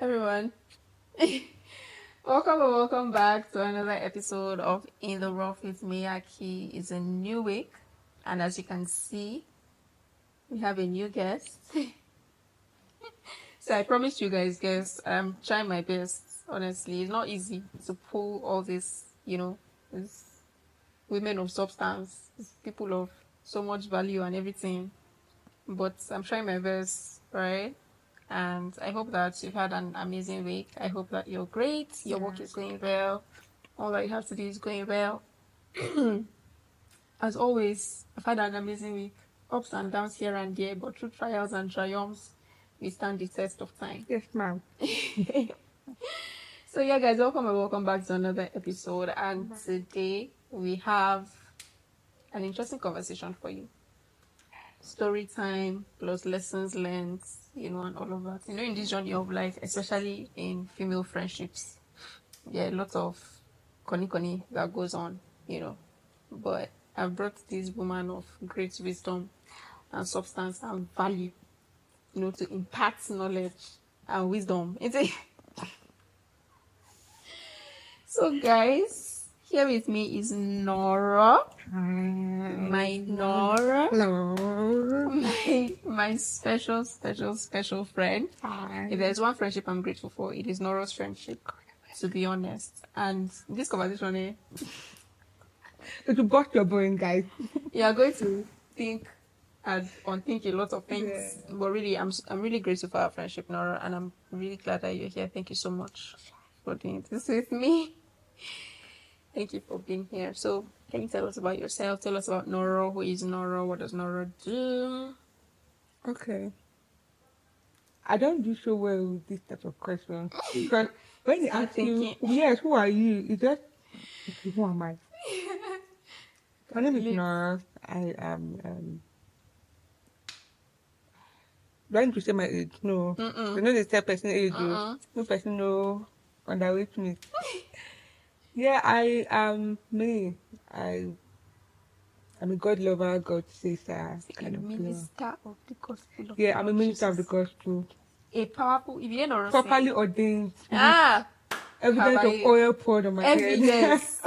everyone. Welcome back to another episode of In the Rough with Miyaki. It's a new week, and as you can see, we have a new guest. So I promised you guys, I'm trying my best. Honestly, it's not easy to pull all this, these women of substance, these people of so much value and everything. But I'm trying my best, right? And I hope that you've had an amazing week. I hope that you're great. Your work is going well. All that you have to do is going well. As always, I've had an amazing week. Ups and downs here and there, but through trials and triumphs, we stand the test of time. Yes, ma'am. So yeah, guys, welcome back to another episode. And today we have an interesting conversation for you. Story time plus lessons learned, and all of that. In this journey of life, especially in female friendships, there are lots of koni that goes on, But I've brought this woman of great wisdom and substance and value, to impart knowledge and wisdom. So, guys, here with me is Noro. My Nora. Hello. My special friend. Hi. If there's one friendship I'm grateful for, it is Nora's friendship, to be honest. And this conversation, It will bust your brain, guys. you are going to think and unthink a lot of things. Yeah. But really, I'm really grateful for our friendship, Nora, and I'm really glad that you're here. Thank you so much for doing this with me. Thank you for being here. So, can you tell us about yourself? Tell us about Nora. Who is Nora? What does Nora do? Okay. I don't do so well with this type of questions because when they Start ask you, thinking. yes, who are you? It's just, who am I? My name is Nora. I am. Do I need to say my age? No. Mm-mm. You know they say person age. Uh-uh. No person no underweight me. Yeah, I am me. I'm a God lover, God chaser kind A of girl. minister of the gospel of Yeah, I'm a minister of the Jesus. gospel. A powerful, if you didn't know, Properly ordained. have Evidence of I- oil poured on my head. evidence.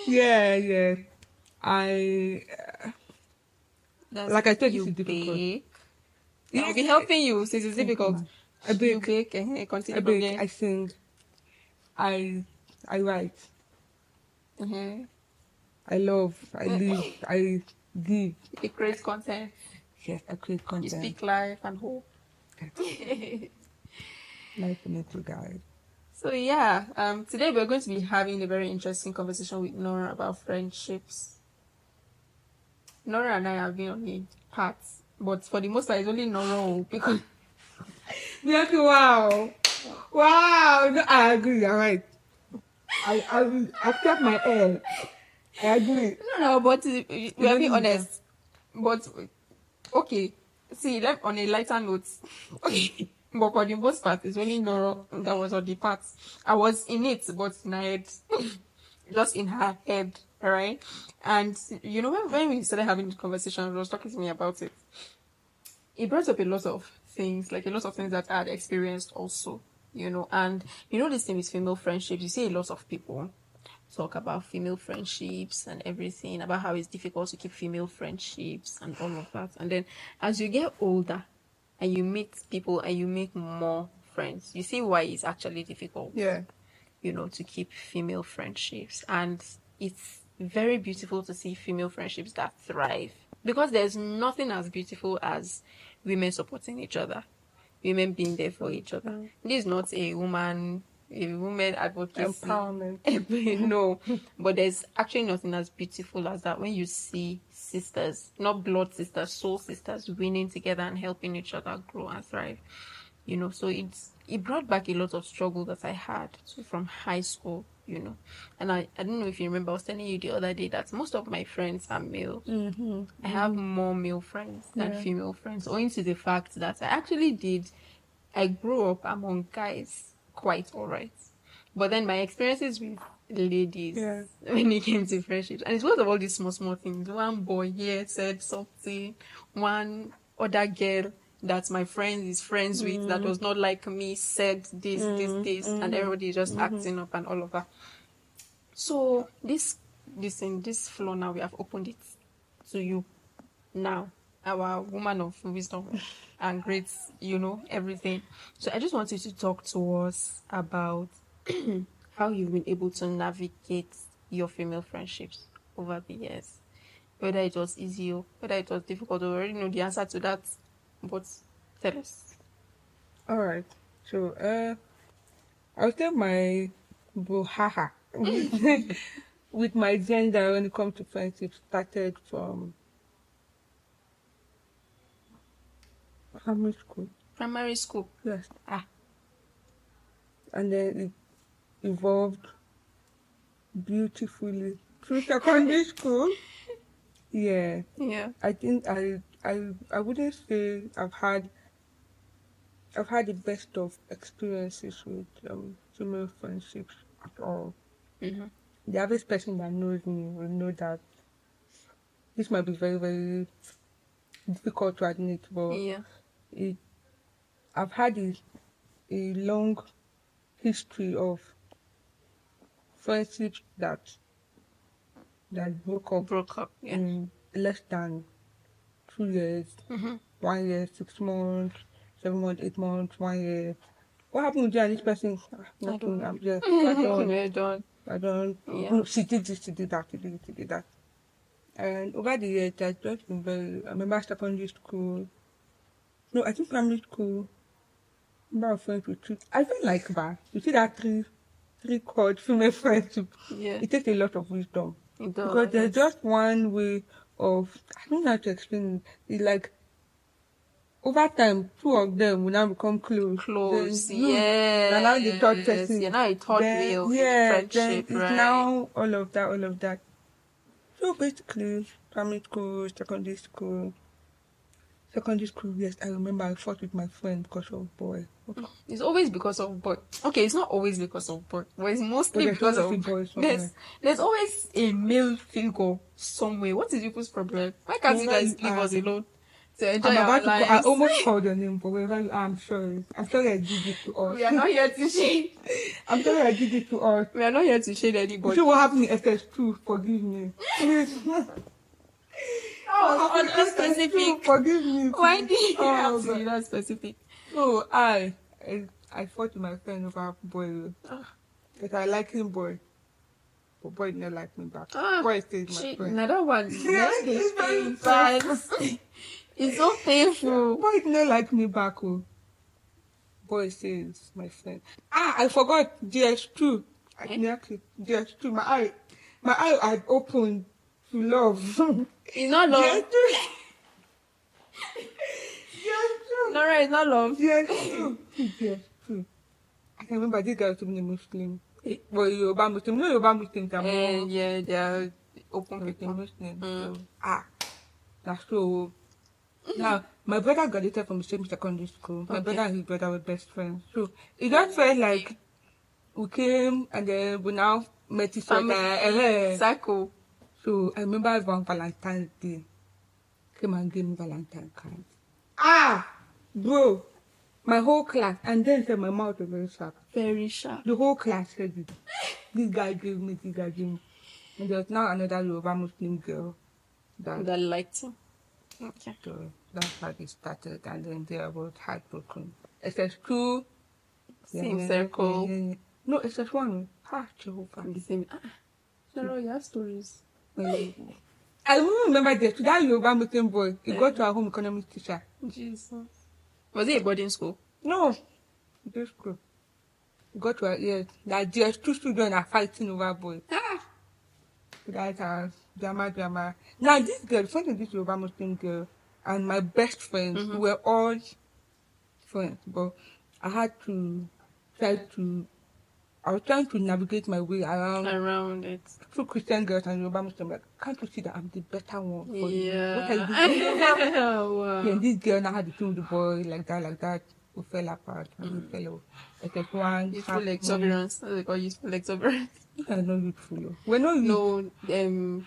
Yeah. I That's Like I said, you this is difficult. bake. Yeah. I'll be helping you since it's difficult. I You bake. bake. Continue I from bake. there. I sing. I write. Mhm. I love. I live. I give. You create content. Yes, I create You content. speak life and hope. Life in it, guys. So yeah, today we're going to be having a very interesting conversation with Nora about friendships. Nora and I have been on a path, but for the most part, it's only Nora because Yes, wow. No, I agree. You're right. I will accept my L. I agree. no, but we are being Yeah. honest. But okay, see, on a lighter note, okay. But for the most part, it's only Nora that was on the path. I was in it, but in her head, just in her head, alright. And when we started having the conversation, she was talking to me about it. It brought up a lot of things that I had experienced also, and this thing with female friendships, you see a lot of people talk about female friendships and everything, about how it's difficult to keep female friendships and all of that. And then as you get older and you meet people and you make more friends, you see why it's actually difficult. Yeah. To keep female friendships. And it's very beautiful to see female friendships that thrive, because there's nothing as beautiful as women supporting each other, women being there for each other. This is not a woman advocacy Empowerment. no, but there's actually nothing as beautiful as that when you see sisters, not blood sisters, soul sisters, winning together and helping each other grow and thrive. So it brought back a lot of struggle that I had from high school, and I don't know if you remember, I was telling you the other day that most of my friends are male. Mm-hmm. I have more male friends than Yeah. female friends, owing to the fact that I grew up among guys quite alright. But then my experiences with ladies, Yeah. when it came to friendships, and it's because of all these small things. One boy here said something, one other girl that my friend is friends with that was not like me said this, and everybody is just acting up and all of that. So in this floor now, we have opened it to you now, our woman of wisdom and great, everything. So I just want you to talk to us about how you've been able to navigate your female friendships over the years. Whether it was easy or whether it was difficult. We already know the answer to that, but tell us. All right. So, I'll tell my brouhaha with my gender when it comes to friendship started from primary school. Primary school. Yes. Ah. And then it evolved beautifully through secondary school. Yeah. Yeah. I think I wouldn't say I've had the best of experiences with female friendships at all. Mm-hmm. The average person that knows me will know that this might be very, very difficult to admit, but Yeah. I've had a long history of friendships that Broke up. Yeah. in less than 2 years, Mm-hmm. 1 year, 6 months, 7 months, 8 months, 1 year. What happened with you and this person? Nothing. I'm just We're done. I don't. Yeah. She did this, she did that, she did that. And over the years, I've just been very. I remember secondary school. No, I think primary school. I remember a friend with three. I feel like that. You see that three chord female friendship. Yeah. It takes a lot of wisdom. It does. Because there's just one way of. I don't know how to explain it. It's like over time, two of them will now become close. Then, yeah. And now the third person. Yeah, now a third way of then friendship, it's right? now all of that. So basically, primary school, secondary school. Secondary school, yes, I remember I fought with my friend because of boy. It's always because of boy. Okay, it's not always because of boy, but it's mostly There's because of always a boy somewhere. there's always a male figure somewhere. What is people's problem? Why can't you guys leave us alone to enjoy I'm our about to lives? I almost called your name, but wherever you are, I'm sorry. I'm sorry I did it to us. We are not here to shade. I'm sorry I did it to us. We are not here to shade You anybody. see what happened in SS2? Forgive me. Please. Oh, not specific. Forgive me. Why did you have to God. be that specific? So I fought with my friend over boy. Because I like him boy. But boy didn't like me back. Boy stays my friend. Another one. Yeah, it's very bad. It's so painful. Boy didn't like me back. Oh. Boy says my friend. I forgot DS2. Exactly. DS2. My eye had opened to love. It's not love. DS2. No, right, it's not love. DS2. DS2. I can remember this guy was even a Muslim. Well, Yoruba Muslim. No Yoruba Muslims are more. Yeah, they are open With people. Muslims. So, that's so. Now, my brother graduated from the same secondary school. My brother and his brother were best friends. So, it just felt like we came and then we now met each other. Cycle. So, I remember on Valentine's Day, came and gave me Valentine's cards. Bro, my whole class, and then said my mouth was very sharp. Very sharp. The whole class said it. This guy gave me, this guy gave me. And there was now another Yoruba Muslim girl That liked him. Okay. So that's how they started, and then they were both heartbroken. SS2. Same circle. No, SS1. Jehovah. The same. Noro, you have stories. I remember that Yoruba Muslim boy, he got to our home economics teacher. Jesus. Was it a boarding school? No. This school. He got to our ears. That DS2 students are fighting over boy. That drama. Now this girl, friend of this Yoruba Muslim girl, and my best friends, we were all friends, but I had to I was trying to navigate my way around it. Through Christian girls and Yoruba Muslim. Like, can't you see that I'm the better one for you? What are you doing? Wow. Yeah, and this girl now had to do with the boy like that. We fell apart. And we fell over. Like one. Useful exuberance. That's what they call useful exuberance. Yeah, no youthful. We're not youth. No,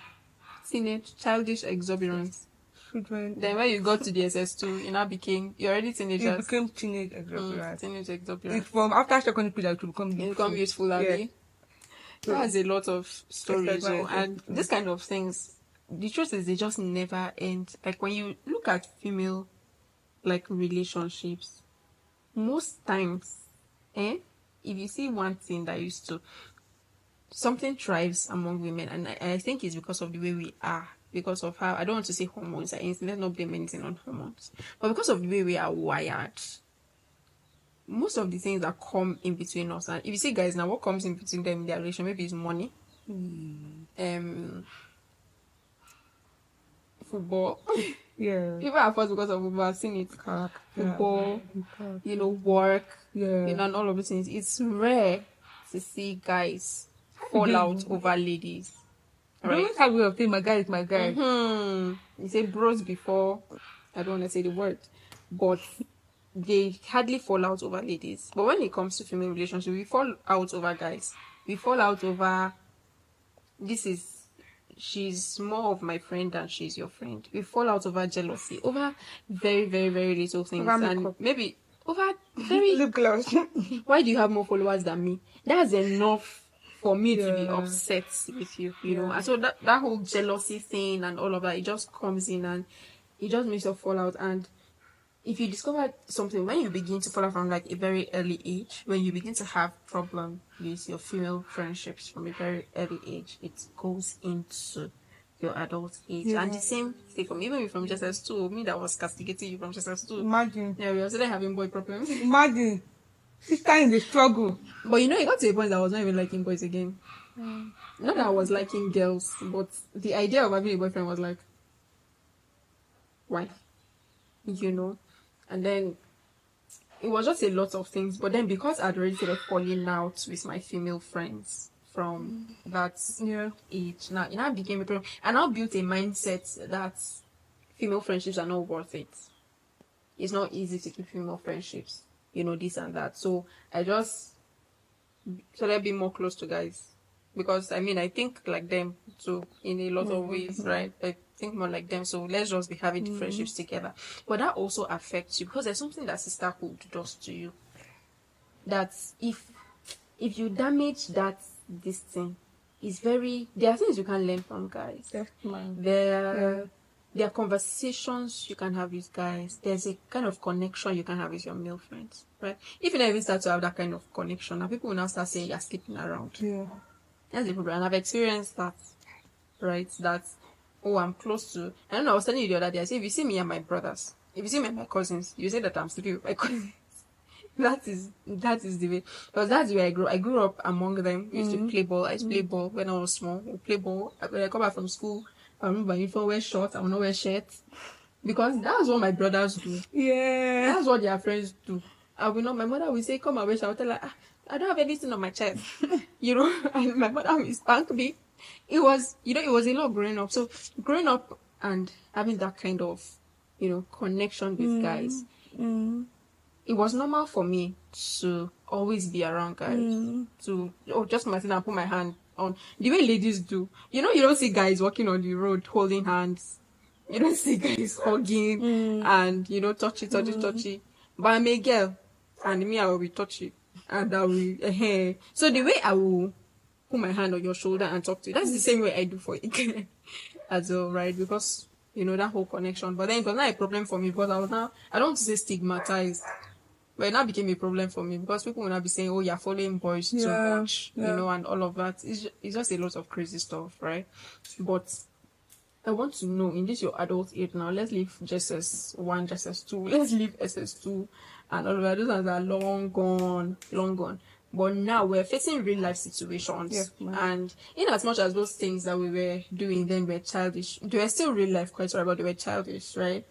teenage, childish exuberance. children. Then when you got to the SS2, you now became, you're already It teenagers. became teenage exuberance. Teenage exuberance. It's from after secondary school that it will become You useful. become useful, Yeah. Abby. So, That's a lot of stories, like oh, and SS2. this kind of things, the truth is they just never end. Like when you look at female like relationships, most times, if you see one thing that used to, something thrives among women, and I think it's because of the way we are, because of how, I don't want to say hormones, let's not blame anything on hormones, but because of the way we are wired, most of the things that come in between us, and if you see guys now, what comes in between them in their relation, maybe it's money, football. Yeah. People are forced because of football. I've seen it. Character. Football, Character. work, Yeah. and all of these things. It's rare to see guys fall out over ladies. They Right? always have a way of saying, my guy is my guy. You say bros before, I don't want to say the word, but they hardly fall out over ladies. But when it comes to female relationships, we fall out over guys. We fall out over, she's more of my friend than she's your friend. We fall out over jealousy, over very, very, very little things. Over And makeup. maybe over very, Lip gloss. why do you have more followers than me? That's enough for me to be Yeah. upset with you, you know. Yeah. And so that whole jealousy thing and all of that, it just comes in and it just makes you fall out. And if you discover something, when you begin to fall out from like a very early age, when you begin to have problem with your female friendships from a very early age, it goes into your adult age. Yeah. And the same thing from even from just as 2 me that was castigating you from just as 2. Imagine. Yeah, we were still having boy problems. Imagine. Sister in the struggle. But you know, it got to a point that I was not even liking boys again. Not that I was liking girls, but the idea of having a boyfriend was like, why? You know? And then it was just a lot of things. But then because I'd already started falling out with my female friends from that age, now it became a problem. And I built a mindset that female friendships are not worth it. It's not easy to keep female friendships, you know, this and that. So I just started being more close to guys. Because, I mean, I think like them too, in a lot of ways, right? I think more like them. So let's just be having the friendships together. But that also affects you because there's something that sisterhood does to you. That if you damage this thing, it's there are things you can learn from guys. Yes, man. There are conversations you can have with guys. There's a kind of connection you can have with your male friends, right? If you never even start to have that kind of connection, now people will now start saying you're sleeping around. Yeah. That's the problem. And I've experienced that, right? That, I'm close to. I don't know, I was telling you the other day, I said, if you see me and my brothers, if you see me and my cousins, you say that I'm sleeping with my cousins. that is the way. Because that's where I grew. I grew up among them. We used to play ball. I used to play ball when I was small. We play ball. When I come back from school, I remember my uniform wear shorts. I will not wear shirts. Because that's what my brothers do. Yeah. That's what their friends do. I will not. My mother will say, "Come and wear shorts." I will tell her, I don't have anything on my chest. You know, and my mother will spank me. It was a lot growing up. So growing up and having that kind of, connection with guys, it was normal for me to always be around guys. To just myself and put my hand on the way ladies do. You know, you don't see guys walking on the road holding hands. You don't see guys hugging and touchy. But I'm a girl, and me, I will be touchy. And I will, so the way I will put my hand on your shoulder and talk to you, that's the same way I do for you as well, right? Because, that whole connection. But then it was not a problem for me because I don't want to say stigmatized, but it now became a problem for me because people will now be saying, oh, you're following boys too much, and all of that. It's just a lot of crazy stuff, right? But I want to know, in this your adult age now, let's leave JSS1, JSS2, let's leave SS2, and all of that. Those ones are long gone. But now we're facing real life situations. And in as much as those things that we were doing then were childish, they were still real life quite right, but they were childish, right?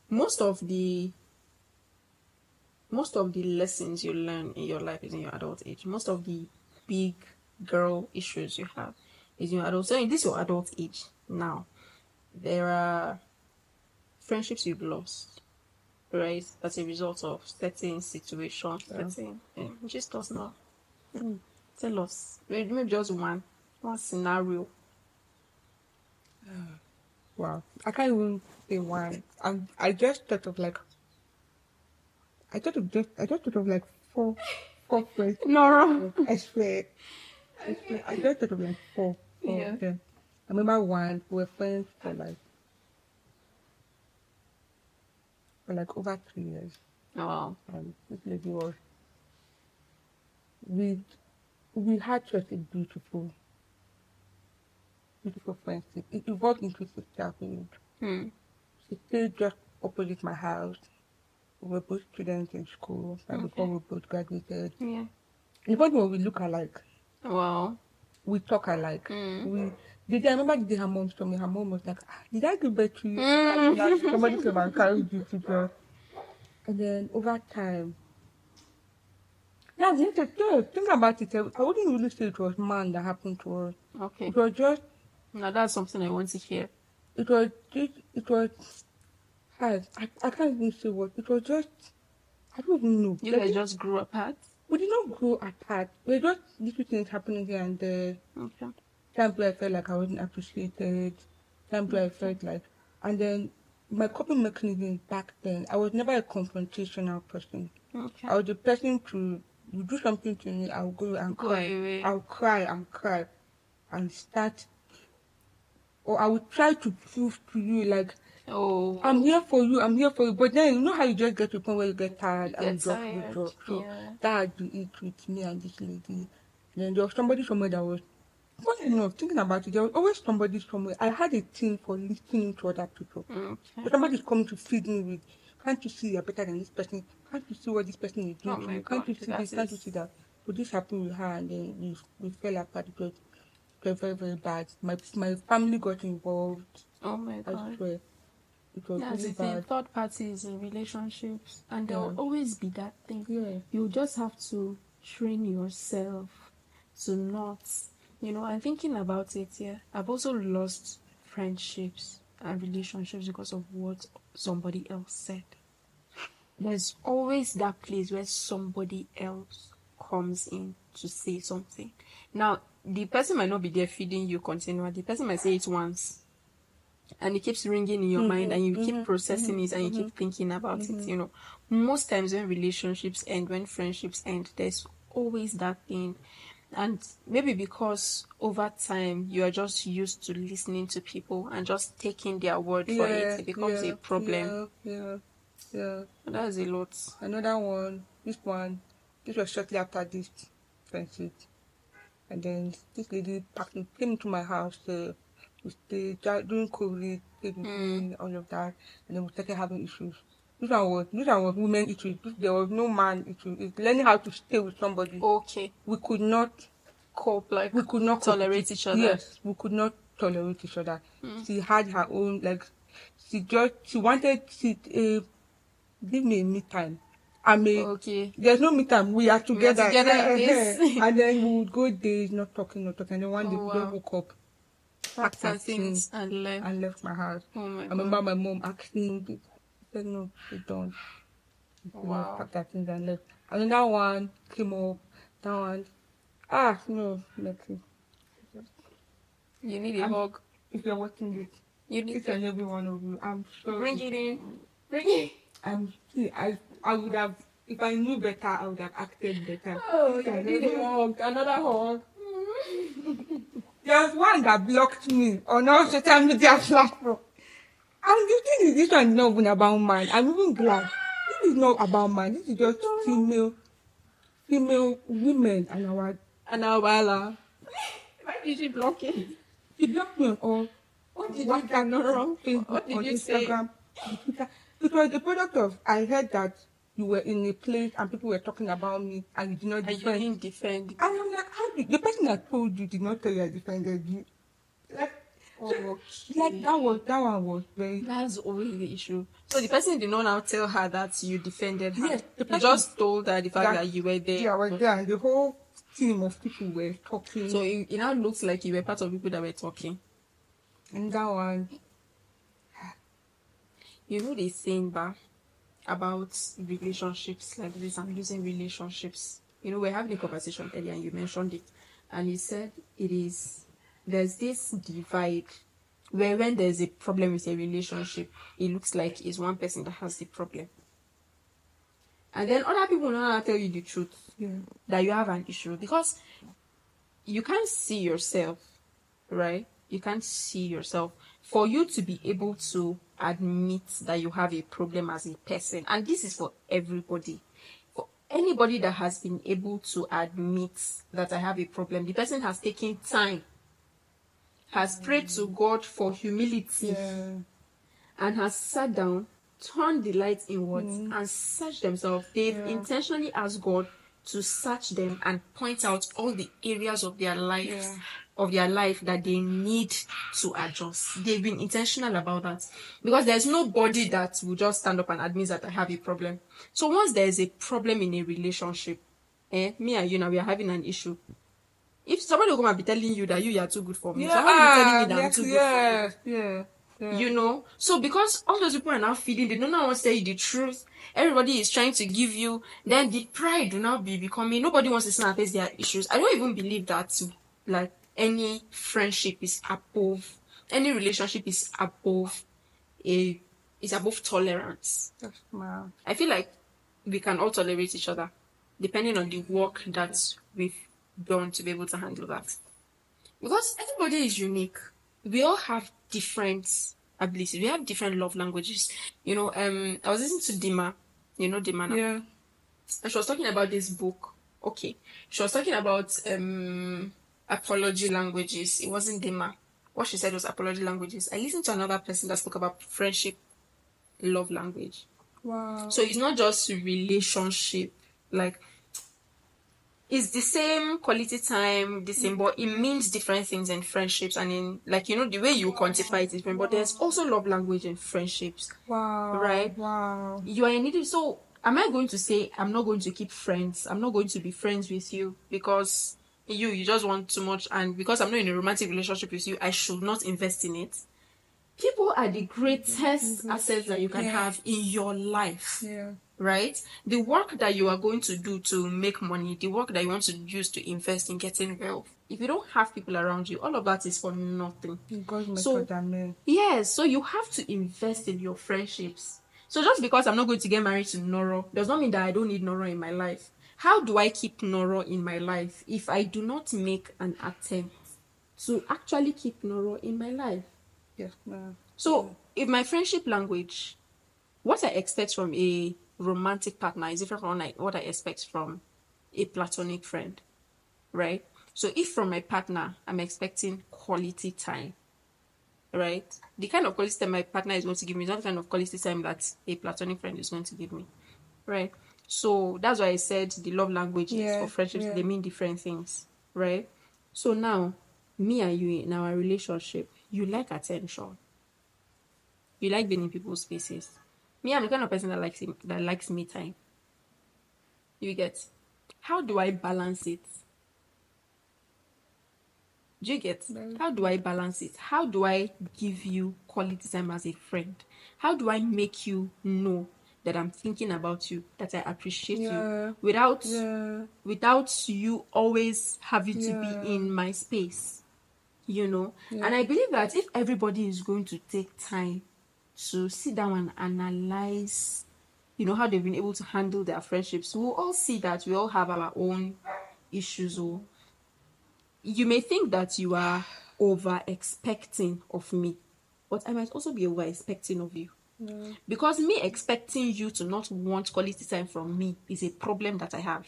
Most of the lessons you learn in your life is in your adult age. Most of the big girl issues you have is in your adult. So in this your adult age now, there are friendships you've lost, right? As a result of certain situations, just does not. Tell us. Maybe just one scenario. Wow. I can't even say one. I just thought of like I just thought of like four friends. Noro. I swear. I swear. I just thought of like four Yeah. of them. I remember one, we were friends for like over 3 years. Oh, wow. This lady was we we had such a beautiful friendship. It evolved into sisterhood. Hmm. She stayed just opposite my house. We were both students in school, and before Okay. we both graduated. Yeah. Even when we look alike, Wow. we talk alike. Hmm. I remember the day her mom told me, her mom was like, did I give birth to you? Like, Hmm. somebody came and carried you to the. And then over time, yeah, think about it. I wouldn't really say it was man that happened to us. Okay. It was just, Now that's something I want to hear. it was hard. I can't even say what. It was just, I don't even know. You Like, guys just grew apart? we did not grow apart. We just little things happening here and there. Okay. Times where I felt like I wasn't appreciated. Times where I felt like, and then my coping mechanism back then, I was never a confrontational person. Okay. I was the person to, you do something to me, I'll go and Go cry. away. I'll cry and cry and start, or I would try to prove to you like, Oh. I'm here for you, I'm here for you. But then you know how you just get to a point where you get tired and you Get drop, tired. So Yeah. that had been it with me and this lady. Then there was somebody somewhere that was, funny enough, thinking about it, there was always somebody somewhere. I had a thing for listening to other people. Okay. So somebody's coming to feed me with, can't you see you're better than this person? Can't you see what this person is doing Oh to my you? Can't God. you see That this? Can't you is. see that? But this happened with her and then we fell apart. It was very, very bad. My family got involved. Oh my I God. swear. It was That's really the thing. bad. Third parties in relationships, and there Yeah. will always be that thing. Yeah. You just have to train yourself to not. I'm thinking about it here. I've also lost friendships and relationships because of what somebody else said. There's always that place where somebody else comes in to say something. Now, the person might not be there feeding you continually. The person might say it once, and it keeps ringing in your mind, and you keep processing it, and you keep thinking about it. Most times when relationships end, when friendships end, there's always that thing. And maybe because over time you are just used to listening to people and just taking their word for it, it becomes a problem. Yeah. That's a lot. Another one, this was shortly after this friendship. And then this lady came into my house to stay during COVID, stayed with me, all of that. And then we started having issues. This one was women issues. There was no man issue. It's learning how to stay with somebody. Okay. We could not Cope, like we could not cope with tolerate it. each other. Yes, we could not tolerate each other. She had her own she wanted give me a me time. Okay. There's no me time. We are together. together in this. And then we would go days not talking. And then one day Oh, we just wow. woke up, Packed her her things and left. and left my house. Oh my I remember God. my mom asking, she said no, she don't. She Wow. packed her things and left. And then that one came up. That one, no, nothing. You need a hug. If you're watching this, You need each and every one of you, I'm sorry. bring it in. Bring it. I would have, if I knew better, I would have acted better. Oh, you need a hug. Another hug. There's one that blocked me on all social media platforms. And the thing is, this one is not even about man. I'm even glad. This is not about man. This is just female women and our. Why did you block it? She blocked me on all. What did you do, Noro? Facebook, What did on you say? Instagram, on Twitter. It was the product of, I heard that you were in a place and people were talking about me and you did not And you defend. didn't defend. And I'm like, the person that told you did not tell you I defended you. That one was very. That's always the issue. So the person did not now tell her that you defended her. Yes, the You person just told her the fact that you were there. Yeah, I was there and the whole team of people were talking. So it now looks like you were part of people that were talking. And that one, You know the saying about relationships like this and losing relationships. We're having a conversation earlier and you mentioned it. And you said there's this divide where when there's a problem with a relationship, it looks like it's one person that has the problem. And then other people will not tell you the truth, that you have an issue, because you can't see yourself, right? You can't see yourself. For you to be able to admit that you have a problem as a person, and this is for everybody, for anybody that has been able to admit that I have a problem, the person has taken time, has prayed to God for humility, and has sat down, turned the light inwards, and searched themselves. They've intentionally asked God to search them and point out all the areas of their life, that they need to adjust. They've been intentional about that, because there's nobody that will just stand up and admit that I have a problem. So once there's a problem in a relationship, me and you now, we are having an issue. If somebody will come and be telling you that you are too good for me, somebody will be telling me that I'm too good for you. You know, so because all those people are now feeling, they don't know want to tell you the truth. Everybody is trying to give you, then the pride will now be becoming, nobody wants to stand and face their issues. I don't even believe that like any friendship is above, any relationship is above tolerance. Wow. I feel like we can all tolerate each other depending on the work that we've done to be able to handle that. Because everybody is unique. We all have different abilities. We have different love languages. You know, I was listening to Dima. You know Dima now? Yeah. And she was talking about this book. Okay. She was talking about apology languages. It wasn't Dima. What she said was apology languages. I listened to another person that spoke about friendship love language. Wow. So it's not just relationship. Like, it's the same quality time, the same, but it means different things in friendships, and in, like, you know, the way you quantify it is different. But there's also love language in friendships. Wow. Right? Wow. You are in need. So am I going to say I'm not going to keep friends? I'm not going to be friends with you because you just want too much, and because I'm not in a romantic relationship with you, I should not invest in it? People are the greatest assets that you can have in your life. Yeah. Right? The work that you are going to do to make money, the work that you want to use to invest in getting wealth, if you don't have people around you, all of that is for nothing. God makes So, that man. yes, so you have to invest in your friendships. So just because I'm not going to get married to Noro does not mean that I don't need Noro in my life. How do I keep Noro in my life if I do not make an attempt to actually keep Noro in my life? Yes, ma'am. So if my friendship language, what I expect from a romantic partner is different from what I expect from a platonic friend, right? So if from my partner I'm expecting quality time, right? The kind of quality time my partner is going to give me is not the kind of quality time that a platonic friend is going to give me, right? So that's why I said the love languages for friendships, they mean different things, right? So now, me and you in our relationship, you like attention. You like being in people's spaces. Me, I'm the kind of person that likes me time. You get? How do I balance it? Do you get? How do I balance it? How do I give you quality time as a friend? How do I make you know that I'm thinking about you, that I appreciate you, without you always having to be in my space? You know? And I believe that if everybody is going to take time to sit down and analyze, you know, how they've been able to handle their friendships, we'll all see that we all have our own issues. Or you may think that you are over expecting of me, but I might also be over expecting of you. Because me expecting you to not want quality time from me is a problem that I have.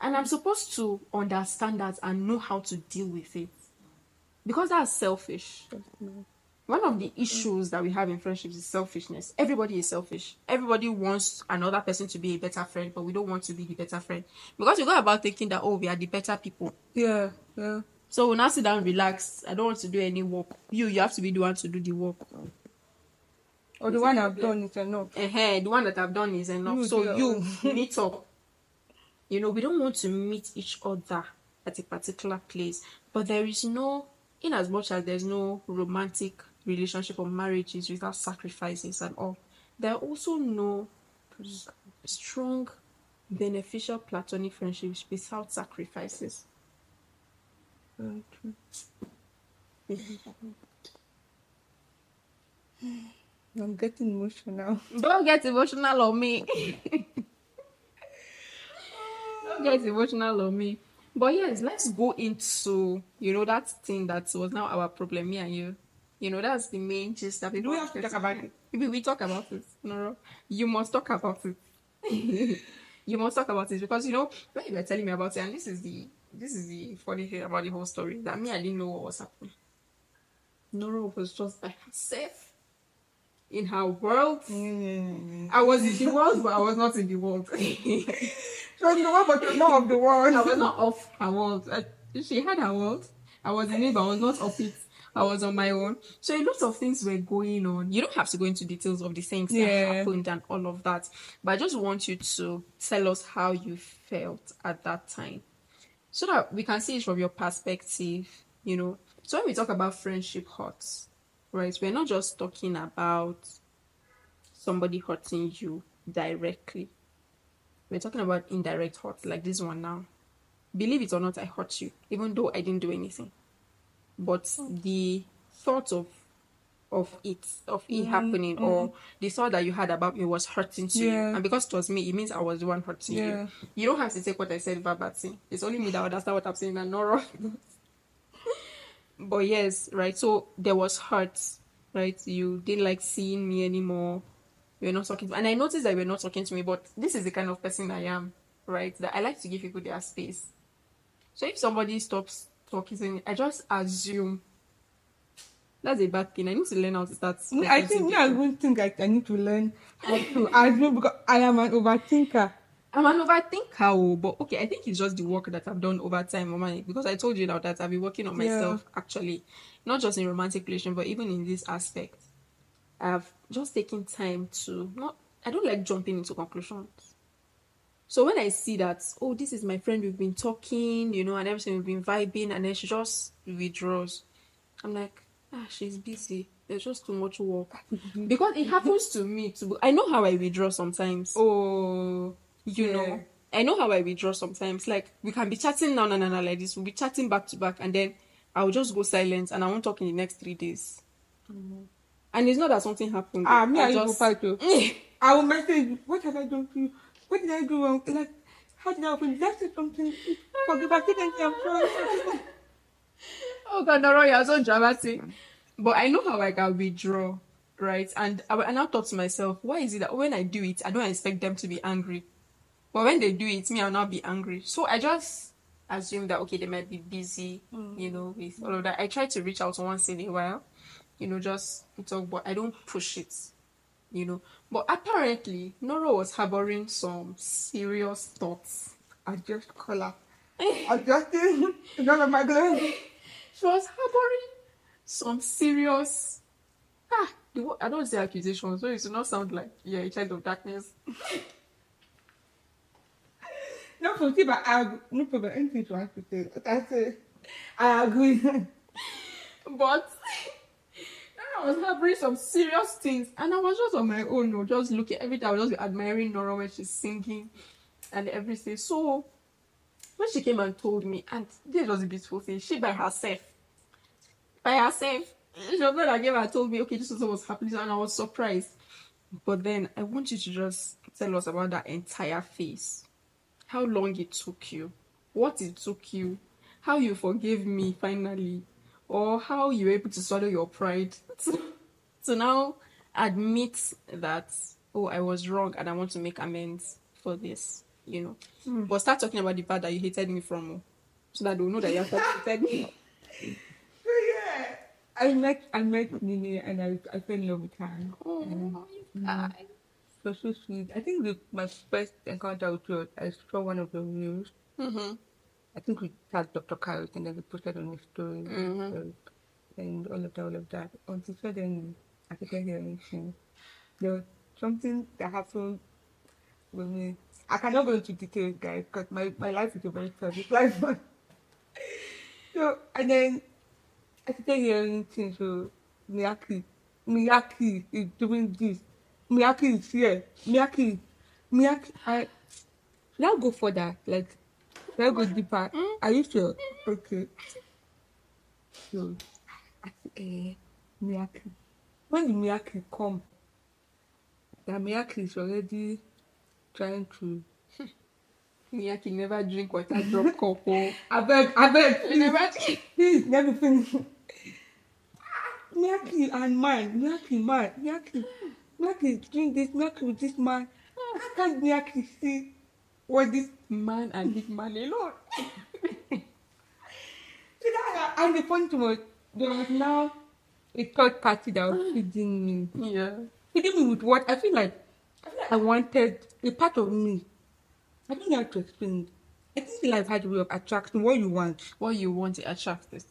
And I'm supposed to understand that and know how to deal with it. Because that's selfish. One of the issues that we have in friendships is selfishness. Everybody is selfish. Everybody wants another person to be a better friend, but we don't want to be the better friend. Because we go about thinking that, oh, we are the better people. Yeah. So we'll now sit down, relax. I don't want to do any work. You have to be the one to do the work. Or the one I've done is enough. The one that I've done is enough. So you meet up. You know, we don't want to meet each other at a particular place. But there is no, in as much as there's no romantic relationship or marriages without sacrifices and all, there are also no strong, beneficial platonic friendships without sacrifices. I'm getting emotional. Don't get emotional on me. Don't get emotional on me. But yes, let's go into, that thing that was now our problem, me and you. That's the main gist that Do people we have to talk about it? Maybe we talk about it. No, you must talk about it. You must talk about it because when you were telling me about it, and this is the funny thing about the whole story, that me, I didn't know what was happening. Noro was just by herself in her world. I was in the world, but I was not in the world. She was in the world, but you're not of the world. I was not off her world. She had her world. I was in it, but I was not off it. I was on my own. So a lot of things were going on. You don't have to go into details of the things that happened and all of that. But I just want you to tell us how you felt at that time, so that we can see it from your perspective. So when we talk about friendship hurts, right, we're not just talking about somebody hurting you directly. We're talking about indirect hurt, like this one now. Believe it or not, I hurt you, even though I didn't do anything. But the thought of it happening, or the thought that you had about me was hurting to you. And because it was me, it means I was the one hurting you. You don't have to take what I said verbatim. It's only me that understand what I'm saying, and Noro. But yes, right. So there was hurt, right? You didn't like seeing me anymore. You're not talking to me. And I noticed that you're not talking to me, but this is the kind of person I am, right? That I like to give people their space. So if somebody stops talking to me, I just assume that's a bad thing. I need to learn how to start. I think I don't think I need to learn how to assume, because I am an overthinker. I'm an overthinker, but okay, I think it's just the work that I've done over time, Mama, because I told you now that I've been working on myself, actually, not just in romantic relation, but even in this aspect. I've just taken time to I don't like jumping into conclusions. So when I see that, oh, this is my friend, we've been talking, and everything, we've been vibing, and then she just withdraws, I'm like, she's busy. There's just too much work. Because it happens to me too. I know how I withdraw sometimes. Oh, I know how I withdraw sometimes. Like, we can be chatting now, like this. We'll be chatting back to back, and then I'll just go silent, and I won't talk in the next 3 days. And it's not that something happened. Me, I just fight too. I will message you. What have I done to you? What did I do wrong? Like, how did I open? Did I say something? Forgive, I think I'm sorry. Oh God, Noro, you're so dramatic. But I know how I can withdraw, right? And I now thought to myself, why is it that when I do it, I don't expect them to be angry, but when they do it, me, I'll not be angry. So I just assume that, okay, they might be busy, with all of that. I try to reach out once in a while, just talk, but I don't push it, But apparently, Noro was harboring some serious thoughts. I just call her. I just none of my glory. She was harboring some serious, I don't say accusations, so it should not sound like you're a child of darkness. No, but no problem. Anything you want to say, I say, I agree. But I was harboring some serious things, and I was just on my own, just looking. Every time I was just admiring Nora when she's singing and everything. So when she came and told me, and this was a beautiful thing, she by herself, she was not that came and told me, okay, this is what was happening, and I was surprised. But then I want you to just tell us about that entire phase. How long it took you, what it took you, how you forgave me finally, or how you were able to swallow your pride to now admit that, oh, I was wrong and I want to make amends for this, But start talking about the part that you hated me from, so that they'll know that you have hated me. So yeah, I met Nini, and I fell in love with her. Oh, It was so sweet. I think my first encounter with her, I saw one of the reels. I think we tagged Dr. Carrot, and then we posted on his story. And all of that. Until suddenly, I started hearing things. There was something that happened with me. I cannot go into details, guys, because my life is a very tragic life. So, and then I started hearing things. So, Miyaki is doing this. Miyaki is here. Miyaki. Should I go further? Like, should I go deeper? Are you sure? Okay. So, I Miyaki. When the Miyaki come, the Miyaki is already trying to. Miyaki never drink water drop cup. Oh. I beg, You please, never please, let me finish. Miyaki and man, Miyaki drink this, Miyaki with this man. How can Miyaki see what this? man and big man alone. And the funny thing was, there was now a third party that was feeding me. Yeah. Feeding me with what? I feel like I wanted a part of me. I don't know how to explain it. I think life had a way of attracting what you want. What you want to attract it.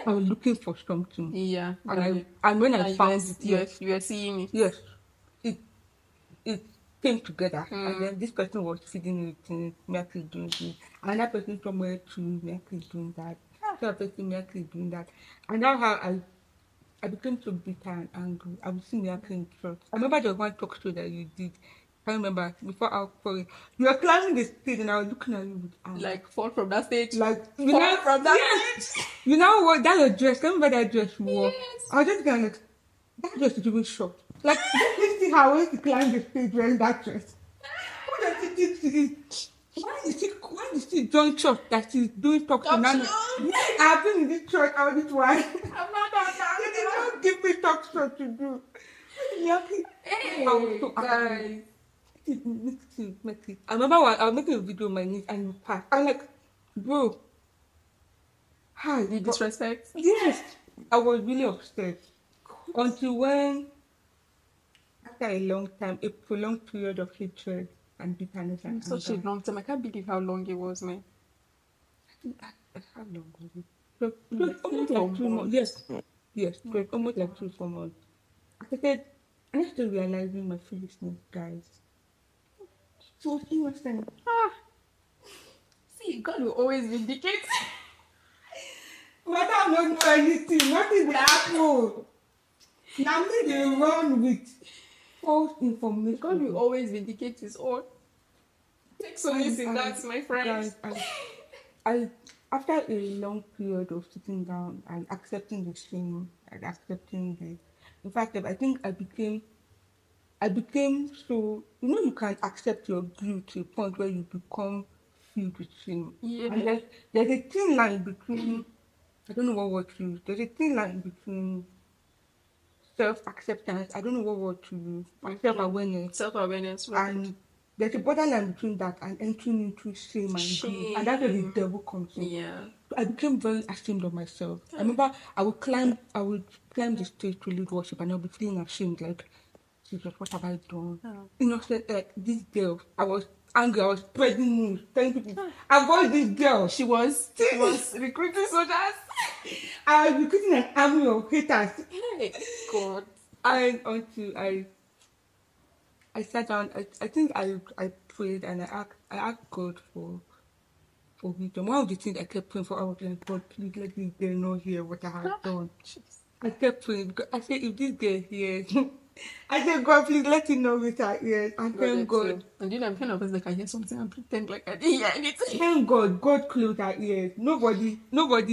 I was looking for something. Yeah. And when I found it, you were seeing it. yes, it came together. Mm. And then this person was feeding me things, Miyaki doing this. Another person somewhere too, Miyaki doing that. Another person, Miyaki doing that. And that's how I became so bitter and angry. I would see Miyaki in church. I remember there was one talk show that you did. I remember before our story. You were climbing the stage and I was looking at you with anger. Like fall from that stage. Like you Fall know, from that stage. you know what that your dress? Remember that dress you wore? Yes. I was just kind of like that dress is even short. Like you see how when she climbed the stage wearing that dress. What does she think she is? Why did she join church that she's doing talk show now? Yes, I've been in this church all this while. I'm not done now. They did not give me talk show to do. Miyaki, Hey, I was so angry. Make it. I remember I was making a video on my niece and you passed. I'm like, bro, hi. The disrespect. Yes, I was really upset. Until when, after a long time, a prolonged period of hatred and bitterness and Such a anger. long time. I can't believe how long it was, man. How long was it? So, it was Like almost 4 like 2 months. months. Yes, it was almost like 2 4 months. I started realizing my foolishness, guys. It was innocent. Ah. See, God will always vindicate. Madam don't know anything. Nothing will happen. Now me they run with false information. God will always vindicate his own. Take solace in that, my friends. Guys, I after a long period of sitting down and accepting the shame and accepting the, in fact, I think I became so, you can accept your guilt to a point where you become filled with shame. Yeah. And there's a thin line between, I don't know what word to use, there's a thin line between self-acceptance, I don't know what word to use, and self-awareness. Self-awareness. Right. And there's a borderline between that and entering into shame and guilt. And that's where the devil comes in. Yeah. I became very ashamed of myself. I remember I would climb the stage to lead worship and I'll be feeling ashamed, like, Jesus, what have I done? Oh. Innocent, like this girl. I was angry, I was spreading news, telling people, avoid this girl. She was recruiting soldiers. I was recruiting an army of haters. Hey, God. And until I sat down, I think I prayed and I asked God for wisdom. One of the things I kept praying for, I was like, God, please let this girl know here what I have done. I kept praying because I said, if this girl hears, I said, God, please let him know with her ears. And thank God. And I'm kind of person that can hear something and pretend like I didn't hear anything. Thank God, God closed her ears. Nobody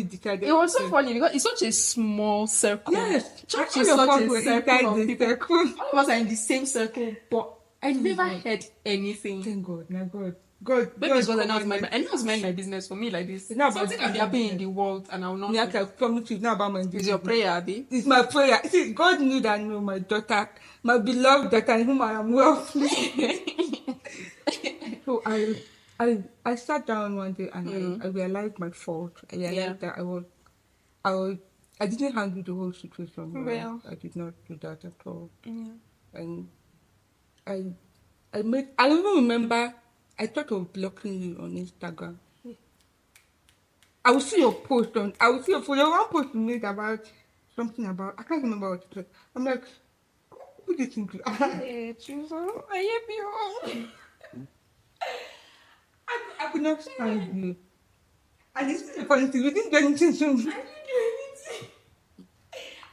decided. It was so funny because it's such a small circle. Yes, Church all is of such us a were circle inside of the people. circle. All of us are in the same circle, but I never heard anything. Thank God, now God. Maybe it's because I know it's my business for me like this. It's not about something can be happening in the world and I will not. I promise you, it's not about my It's your prayer, Abby. It's my prayer. See, God knew that I know my daughter, my beloved daughter, in whom I am well pleased. So I sat down one day and I realized my fault. I realized that I didn't handle the whole situation well. I did not do that at all. Yeah. And I even remember I thought of blocking you on Instagram. Yeah. I will see your post there was one post you made about something about, I can't remember what it was. I'm like, who do you think you are? Hey, Jesus, I hate you. I could not stand you. And it's the funny thing, you didn't do anything to me. I didn't do anything.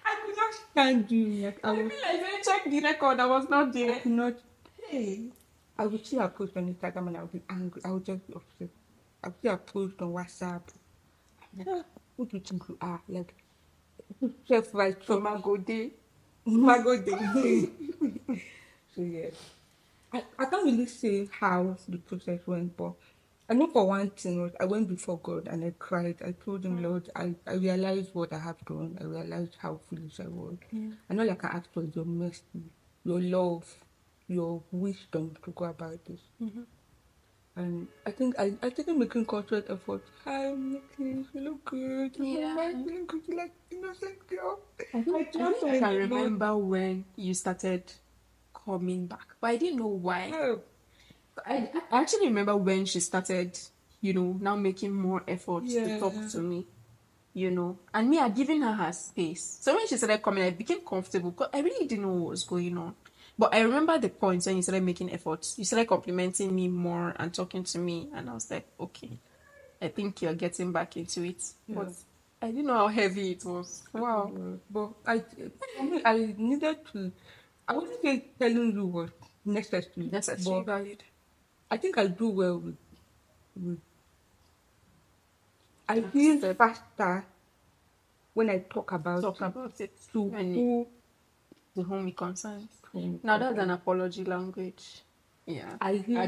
I could not stand you. Like, I feel like I checked the record, I was not there. I could not. Hey, I would see her post on Instagram and I would be angry. I would just be upset. I would see her post on WhatsApp. I'm like, who do you think you are? Like, chef right For from Mago Day. Mago Day. So yeah, I can't really say how the process went, but I know for one thing was I went before God and I cried. I told him, Lord, I realized what I have done. I realized how foolish I was. And all I can ask for is your mercy, your love, your wisdom to go about this. And I think I started making conscious efforts. Hi, Nikki, you look good. Yeah. I'm feeling good. You like innocent girl. I think I can remember when you started coming back, but I didn't know why. Help. I actually remember when she started, now making more efforts to talk Yeah. to me, and me, I'd given her space. So when she started coming, I became comfortable because I really didn't know what was going on. But I remember the points when you started making efforts. You started complimenting me more and talking to me, and I was like, okay, I think you're getting back into it. Yeah. But I didn't know how heavy it was. Wow. But for me, I needed to. I wouldn't say telling you was necessary, That's actually but valid. I think I do well with I feel Accept. faster when I talk about Talk it about it to when who the home it concerns. whom it Now that's an concerns. apology language. Yeah. I hear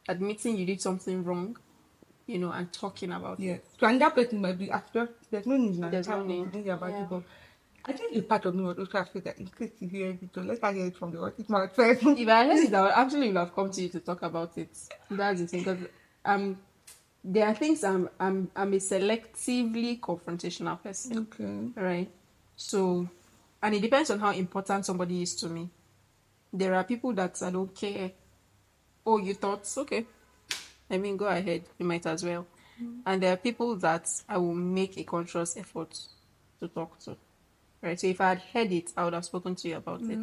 Admitting you did something wrong, and talking about yeah. it. So another person might be after there's no need now. There's no Have need. thinking about Yeah. it, but I think a part of me was also afraid that in case you hear it, so let her hear it from the horse's mouth first. If I heard it, I would actually would have come to you to talk about it. That's the thing, because there are things I'm a selectively confrontational person. Okay. Right. So, and it depends on how important somebody is to me. There are people that I don't care. Oh, you thought? Okay. I mean, go ahead. You might as well. And there are people that I will make a conscious effort to talk to. Right. So if I had heard it, I would have spoken to you about it.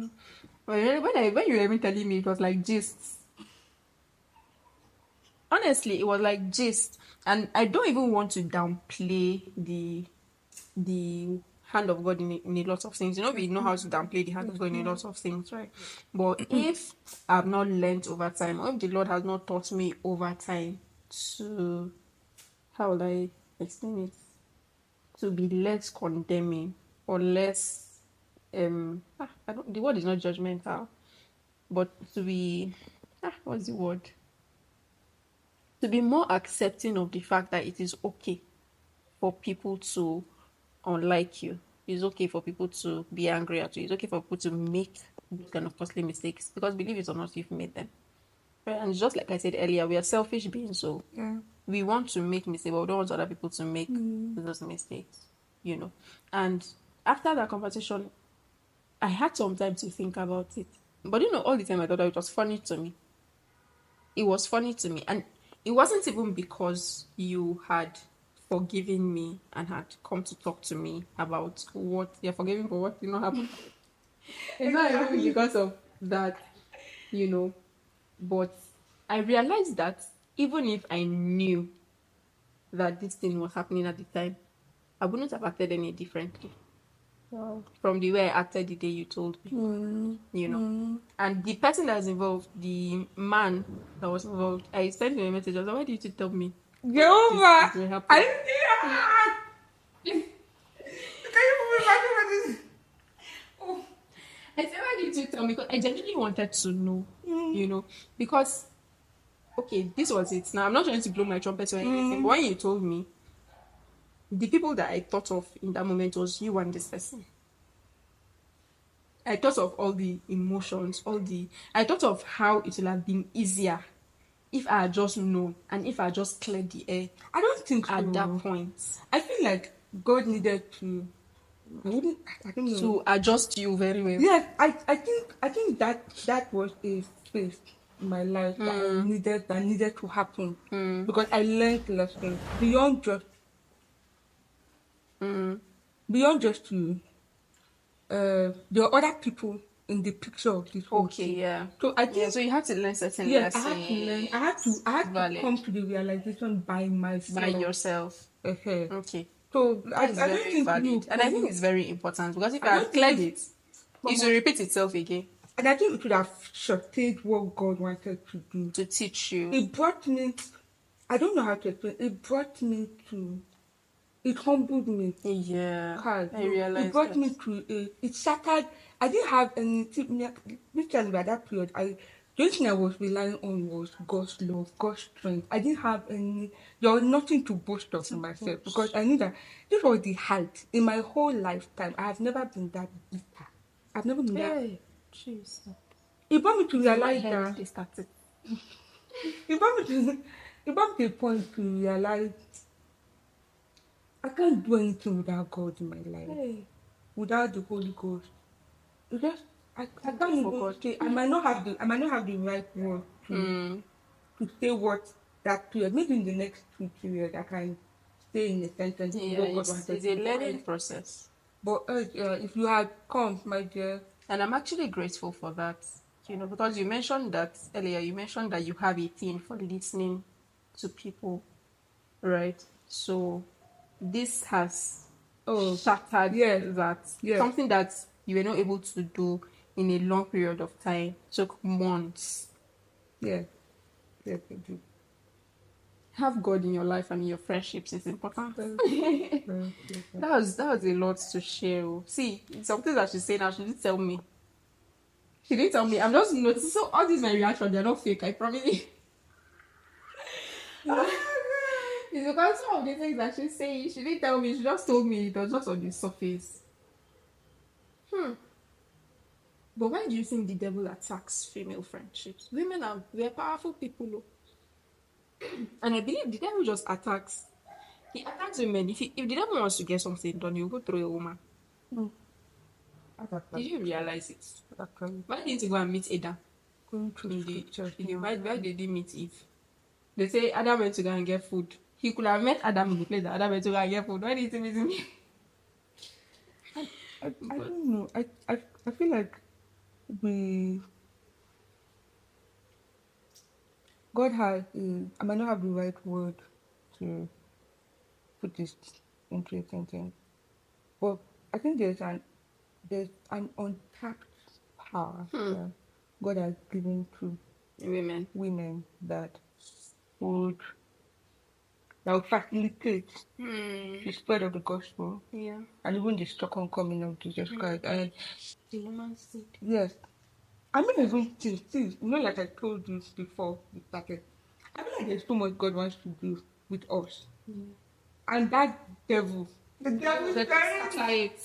But when you were even telling me, it was like gist. Honestly, it was like gist. And I don't even want to downplay the hand of God in a lot of things. We know how to downplay the hand of God in a lot of things, right? But if I've not learned over time, or if the Lord has not taught me over time to, how will I explain it? To be less condemning or less, the word is not judgmental, but to be, what's the word? To be more accepting of the fact that it is okay for people to unlike you. It's okay for people to be angry at you. It's okay for people to make those kind of costly mistakes, because believe it or not, you've made them. Right? And just like I said earlier, we are selfish beings, so we want to make mistakes, but we don't want other people to make those mistakes. And after that conversation, I had some time to think about it. But all the time I thought it was funny to me. It was funny to me. And it wasn't even because you had forgiven me and had come to talk to me about what you're forgiving for what did not happen. It's not even because of that, but I realized that even if I knew that this thing was happening at the time, I wouldn't have acted any differently. Wow. From the way I acted the day you told me. And the person that was involved, the man that was involved, I sent him a message. I was like, why did you tell me? Jehovah! This will happen? I didn't Can you imagine what this? Oh. I said, why did you tell me? Because I genuinely wanted to know, because, okay, this was it. Now, I'm not trying to blow my trumpet or anything, but when you told me, the people that I thought of in that moment was you and this person. I thought of all the emotions, I thought of how it would have been easier if I had just known and if I had just cleared the air. I don't think so. At that point, I feel like God needed to. I don't know. To adjust you very well. Yes, I think that was a space in my life that needed to happen because I learned lessons beyond just you. There are other people in the picture of this whole thing. Yeah. So I think so you had to learn certain yes, lessons. I had to learn. I had to come to the realization by myself. By yourself. Okay. So I don't think valid. And I think it's very important because if I had cleared it will repeat itself again. And I think it would have shorted what God wanted to do. To teach you. It brought me, I don't know how to explain, it brought me to it humbled me. Yeah. Carl, I no, it realized brought that. me to it shattered. I didn't have anything. Literally, by that period, the only thing I was relying on was God's love, God's strength. I didn't have any. There was nothing to boast of in myself because I knew that this was the height in my whole lifetime. I have never been that bitter. I've never been that. Hey, jeez. It brought me to This is my realize head. that. They started. It brought me to. It brought me to a point to realize I can't do anything without God in my life, Hey. without the Holy Ghost. It just I Thank God can't for even God. say I might not have the right word Hmm. to say what that period. Maybe in the next 2 periods I can say in a sentence Yeah, what God it's wanted a me. learning process. But if you had come, my dear, And I'm actually grateful for that, because you mentioned that earlier. You mentioned that you have a thing for listening to people, right? So this has oh shattered yes, that. yes, Something that you were not able to do in a long period of time took months. yes, yes, I do. Have God in your life and in your friendships is important. Very, very, very, very. That was a lot to share. Oh. See, something that she said now, she didn't tell me. She didn't tell me. I'm just noticing. So all these my reactions, they're not fake. I promise you. It's because some of the things that she's saying, she didn't tell me. She just told me it was just on the surface. But why do you think the devil attacks female friendships? We're powerful people, oh. And I believe the devil just attacks. He attacks women. If the devil wants to get something done, he'll go through a woman. Mm. That's Did actually you true. realize it? That's actually Why didn't you go and meet Adam going through in the scriptures in the now. why did they meet Eve? They say Adam went to go and get food. He could have met Adam in the place that Adam went to go and get food. Why didn't he meet me? I But don't know. I feel like we God has, I might not have the right word to put this into a sentence, but I think there's an untapped power that God has given to women. women would that would facilitate Hmm. the spread of the gospel Yeah. and even the second coming of Jesus Christ. And The woman said. yes, I mean even still, like I told you before we started, I feel like there's so much God wants to do with us. Yeah. And that devil, the devil is That trying to, it.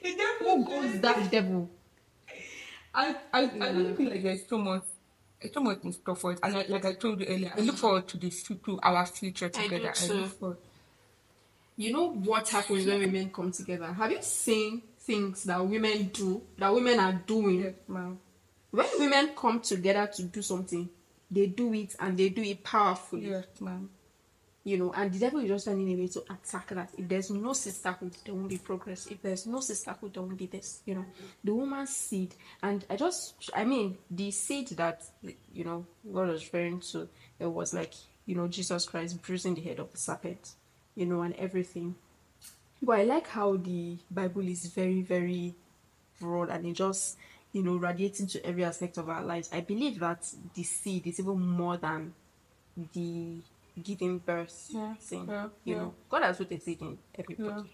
the devil Who is goes trying that devil? I really feel like there's so much in store for it. And like I told you earlier, I look forward to our future I do together. I look too. forward. You know what happens when women come together? Have you seen things that women do, that women are doing? Yes, ma'am. When women come together to do something, they do it and they do it powerfully. Yes, ma'am. And the devil is just finding a way to attack that. If there's no sisterhood, there won't be progress. If there's no sisterhood, there won't be this. The woman's seed. And the seed that, God was referring to, it was like, Jesus Christ bruising the head of the serpent, and everything. But I like how the Bible is very, very broad and it just, radiates into every aspect of our lives. I believe that the seed is even more than the giving birth Yeah, thing. yeah, yeah, God has put a seed in yeah. everybody.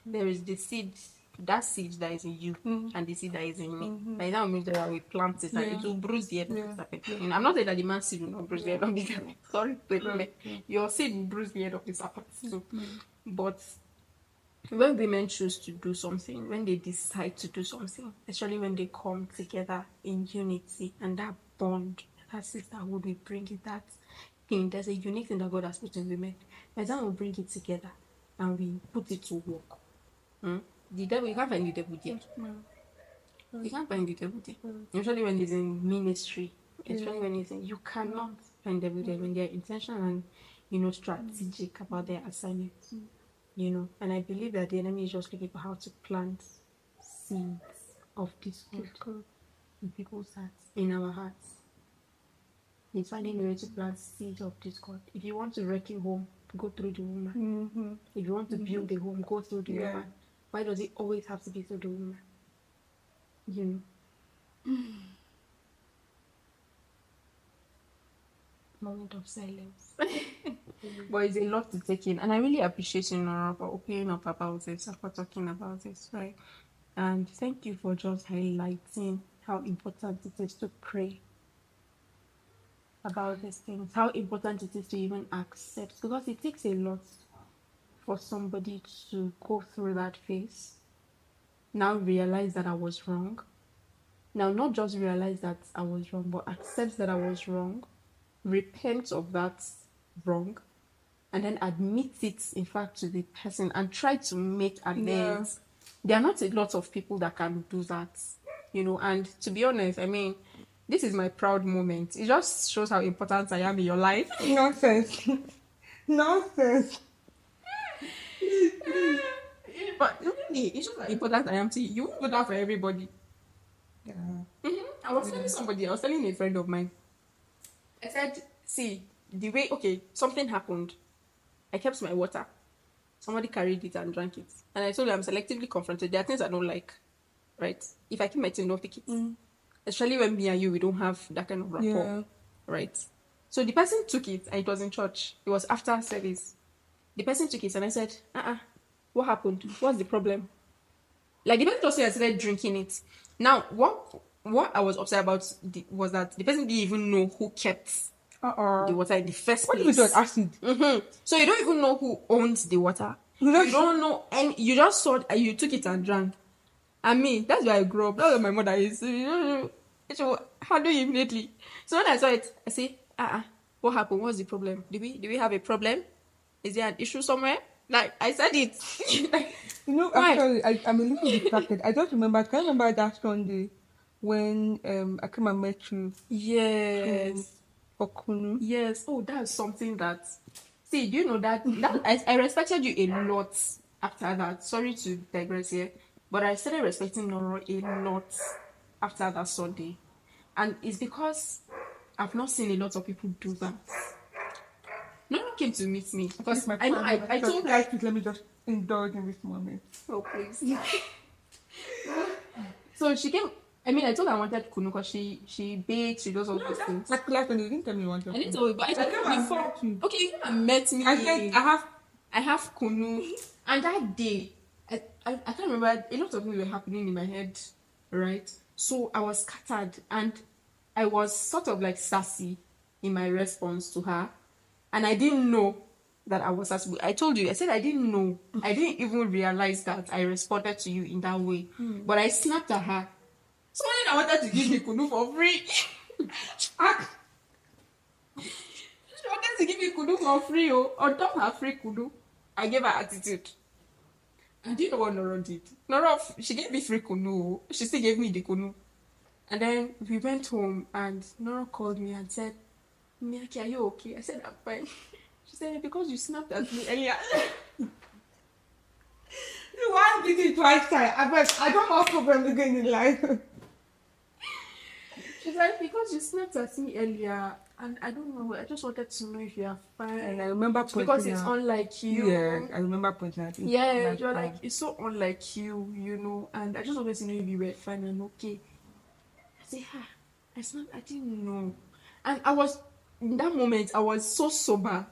There is the seed, that seed that is in you, and the seed that is in me. By the time we plant it, and Yeah, it will bruise the head of yeah, the serpent. yeah. I'm not saying that the man's seed will not bruise the head of the serpent. Sorry, Yeah, yeah. your seed will bruise the head of the serpent too. But when women choose to do something, when they decide to do something, especially when they come together in unity and that bond, that sisterhood, we bring it, that thing, there's a unique thing that God has put in women. By the time we bring it together and we put it to work, the devil, you can't find the devil there. Ma'am. You can't find the devil there. Mm. Especially when he's in ministry, especially Yeah. when he's in, you cannot find the devil there when they're intentional and, strategic about their assignment. And I believe that the enemy is just looking for how to plant seeds of discord Good. in people's hearts, in our hearts. He's finding a way to plant seeds of discord. If you want to wreck a home, go through the woman. Mm-hmm. If you want to build a home, go through the Yeah. woman. Why does it always have to be through the woman? Moment of silence. But it's a lot to take in. And I really appreciate you, Nora, for opening up about this and for talking about this, right? And thank you for just highlighting how important it is to pray about these things, how important it is to even accept, because it takes a lot for somebody to go through that phase, now realize that I was wrong. Now, not just realize that I was wrong, but accept that I was wrong, repent of that wrong, and then admit it, in fact, to the person and try to make amends. There are not a lot of people that can do that, and to be honest, I mean, this is my proud moment. It just shows how important I am in your life. Nonsense. Nonsense. But really, it shows how important I am to you. You won't do that for everybody. Yeah. I was telling somebody, I was telling a friend of mine, I said, see, the way, okay, something happened. I kept my water. Somebody carried it and drank it. And I told them I'm selectively confronted. There are things I don't like, right? If I keep my thing, don't take it. Especially when me and you, we don't have that kind of rapport, right? So the person took it, and it was in church. It was after service. The person took it, and I said, what happened? What's the problem? Like, the person just said I started drinking it. Now, what I was upset about was that the person didn't even know who kept the water in the first place. What if it was acid? So you don't even know who owns the water. You don't know, and you just saw you took it and drank. And me, that's where I grew up. That's where my mother is. So how do you immediately? So when I saw it, I say, what happened? What's the problem? Do we have a problem? Is there an issue somewhere? Like, I said it. Actually, I'm a little distracted. I just remember. Can you remember that Sunday when I came and met you? Yes. For Kunu. Yes. Oh, that's something that. See, do you know that I respected you a lot after that. Sorry to digress here, but I started respecting Noro a lot after that Sunday, and it's because I've not seen a lot of people do that. No one came to meet me because I know I told her. Let me just indulge in this moment. Oh, please. So she came. I mean, I told her I wanted kunu because she bakes, she does all those things. Like last one, you didn't tell me you wanted. I didn't tell you, but I told you before. Okay, you came and met me. I said I have kunu, and that day, I can't remember. A lot of things were happening in my head, right? So I was scattered, and I was sort of like sassy in my response to her, and I didn't know that I was sassy. I told you, I said I didn't know. I didn't even realize that I responded to you in that way, but I snapped at her. Somebody that wanted to give me kunu for free. She wanted to give me kunu for free. On top of her free kunu, I gave her attitude. And do you know what Noro did? Noro, she gave me free kunu. She still gave me the kunu. And then we went home, and Noro called me and said, Miyaki, are you okay? I said, I'm fine. She said, because you snapped at me earlier. You want to do it twice time. I don't have problem again in life. She's like, because you snapped at me earlier, and I don't know, I just wanted to know if you are fine. And I remember pointing because it's unlike you. Yeah, I remember pointing at it. Yeah, you're like, it's so unlike you, and I just wanted to know if you were fine and okay. I said, I didn't know. And in that moment, I was so sober.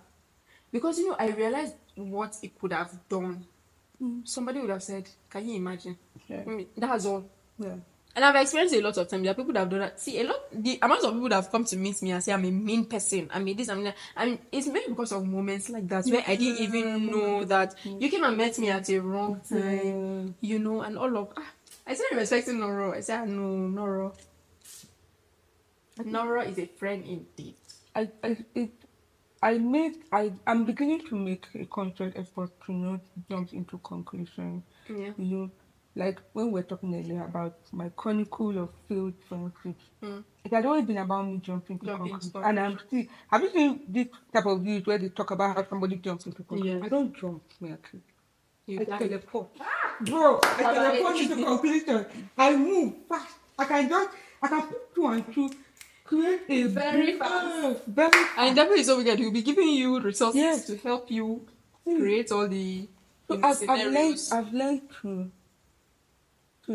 Because, I realized what it could have done. Somebody would have said, can you imagine? Yeah. I mean, that's all. Yeah. And I've experienced a lot of times. There are people that have done that. See, the amount of people that have come to meet me and say I'm a mean person. I mean this, I'm that. I mean, it's maybe because of moments like that where I didn't even know that you came and met me at a wrong time, and all of. I started respecting Noro. I said, no, Noro. Noro is a friend indeed. I'm beginning to make a conscious effort to not jump into conclusions. Yeah. Like when we were talking earlier about my chronicle of failed friendships, it had always been about me jumping to conclusions. And I'm still. Have you seen this type of views where they talk about how somebody jumps into conclusions? I don't jump, Miyaki. I teleport. Bro, I teleport into conclusions. I move fast. I can put 2 and 2. Create a very fast. Very fast. And definitely so weird. He'll be giving you resources to help you create all the. So I've learned to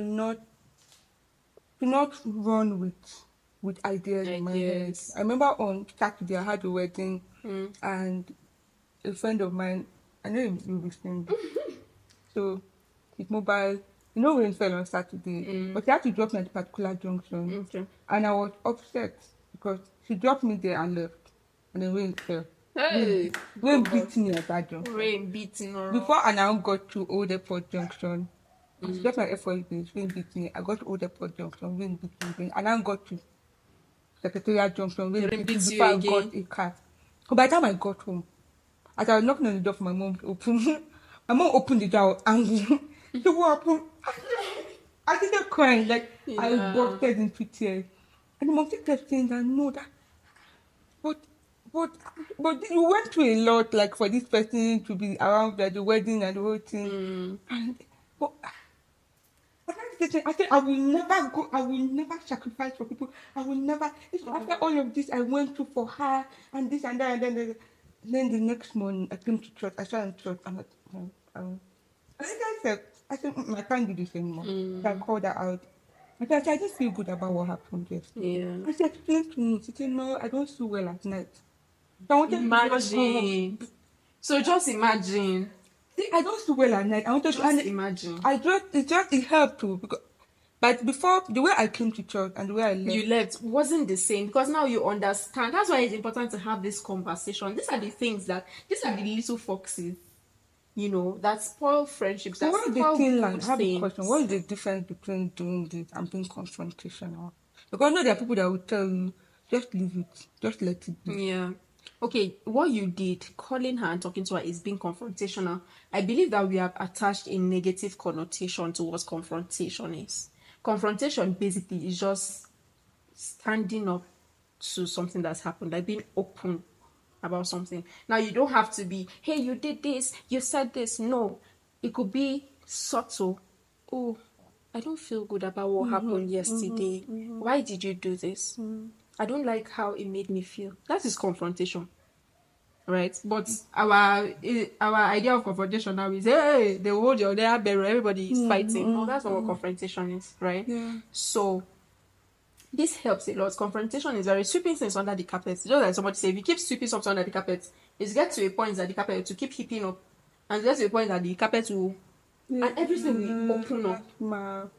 not run with ideas in my head. I remember on Saturday I had a wedding and a friend of mine, I know you'll be seeing this. So his mobile, rain fell on Saturday, but he had to drop me at a particular junction. Okay. And I was upset because she dropped me there and left. And then rain fell. Hey, Rain God. beat me at that junction. Rain beating or Before I now got to Old Airport Junction, she dropped my F4 rain beat me. I got to Old Airport Junction, rain beat me again. And I now got to Secretariat Junction, rain beat me beats you before I again. got a car. So by the time I got home, as I was knocking on the door for my mom to open, my mom opened the door, I was angry. So what happened? I started crying, like I Yeah. busted into tears. And the mom kept saying that no, that but but you went through a lot, like for this person to be around like the wedding and the whole thing. And but I said I will never go, I will never sacrifice for people. I will never after all of this I went through for her and this and that and then the next morning I came to church, I saw in church, I'm like, I said, I can't do this anymore. So I called her out. I didn't feel good about what happened yesterday. Yeah. And she explained to me, she said, no, I don't feel well at night. So I wanted to just go home. Imagine. So just imagine. See, I don't feel well at night. I wanted to Just imagine. it helped too because but before the way I came to church and the way I left, You left wasn't the same because now you understand. That's why it's important to have this conversation. These are the little foxes, that spoil friendships, so that what is the spoil thing good like? I have a things. question. What is the difference between doing this and being confrontational? Because I know there are people that will tell you, just leave it, just let it be. Yeah. Okay, what you did, calling her and talking to her, is being confrontational. I believe that we have attached a negative connotation to what confrontation is. Confrontation basically is just standing up to something that's happened, like being open about something. Now, you don't have to be, hey, you did this, you said this. No, it could be subtle. Oh, I don't feel good about what happened yesterday. Why did you do this? I don't like how it made me feel. That is confrontation, right? But our idea of confrontation now is, hey, they hold your there, barrel, everybody is fighting. No, that's not what confrontation is, right? Yeah. So this helps a lot. Confrontation is very sweeping things under the carpet. Just like somebody said, if you keep sweeping something under the carpet, it gets to a point that the carpet to keep heaping up, and it gets to a point that the carpet will, and everything will open up.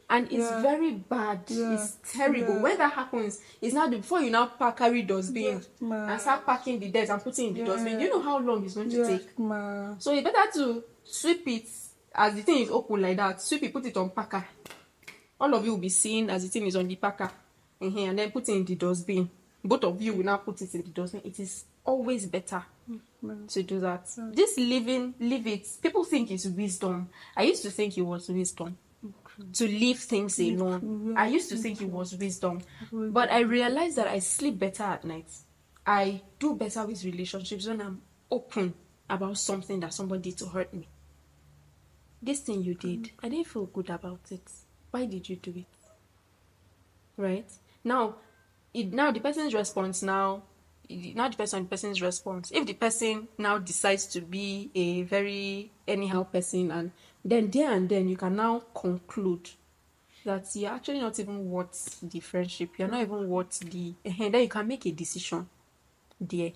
And it's very bad. It's terrible. When that happens, it's now before you now carry dustbin and start packing the dirt and putting in the dustbin. Do you know how long it's going to take? So it's better to sweep it as the thing is open like that. Sweep it, put it on packer. All of you will be seeing as the thing is on the packer. And then put it in the dustbin. Both of you will now put it in the dustbin. It is always better to do that. This leave it. People think it's wisdom. I used to think it was wisdom to leave things alone. I used to think it was wisdom, but I realized that I sleep better at night. I do better with relationships when I'm open about something that somebody did to hurt me. This thing you did, I didn't feel good about it. Why did you do it? Right? Now the person's response it now depends on the person's response. If the person now decides to be a very anyhow person, and then you can now conclude that you're actually not even worth the friendship, you're not even worth then you can make a decision there.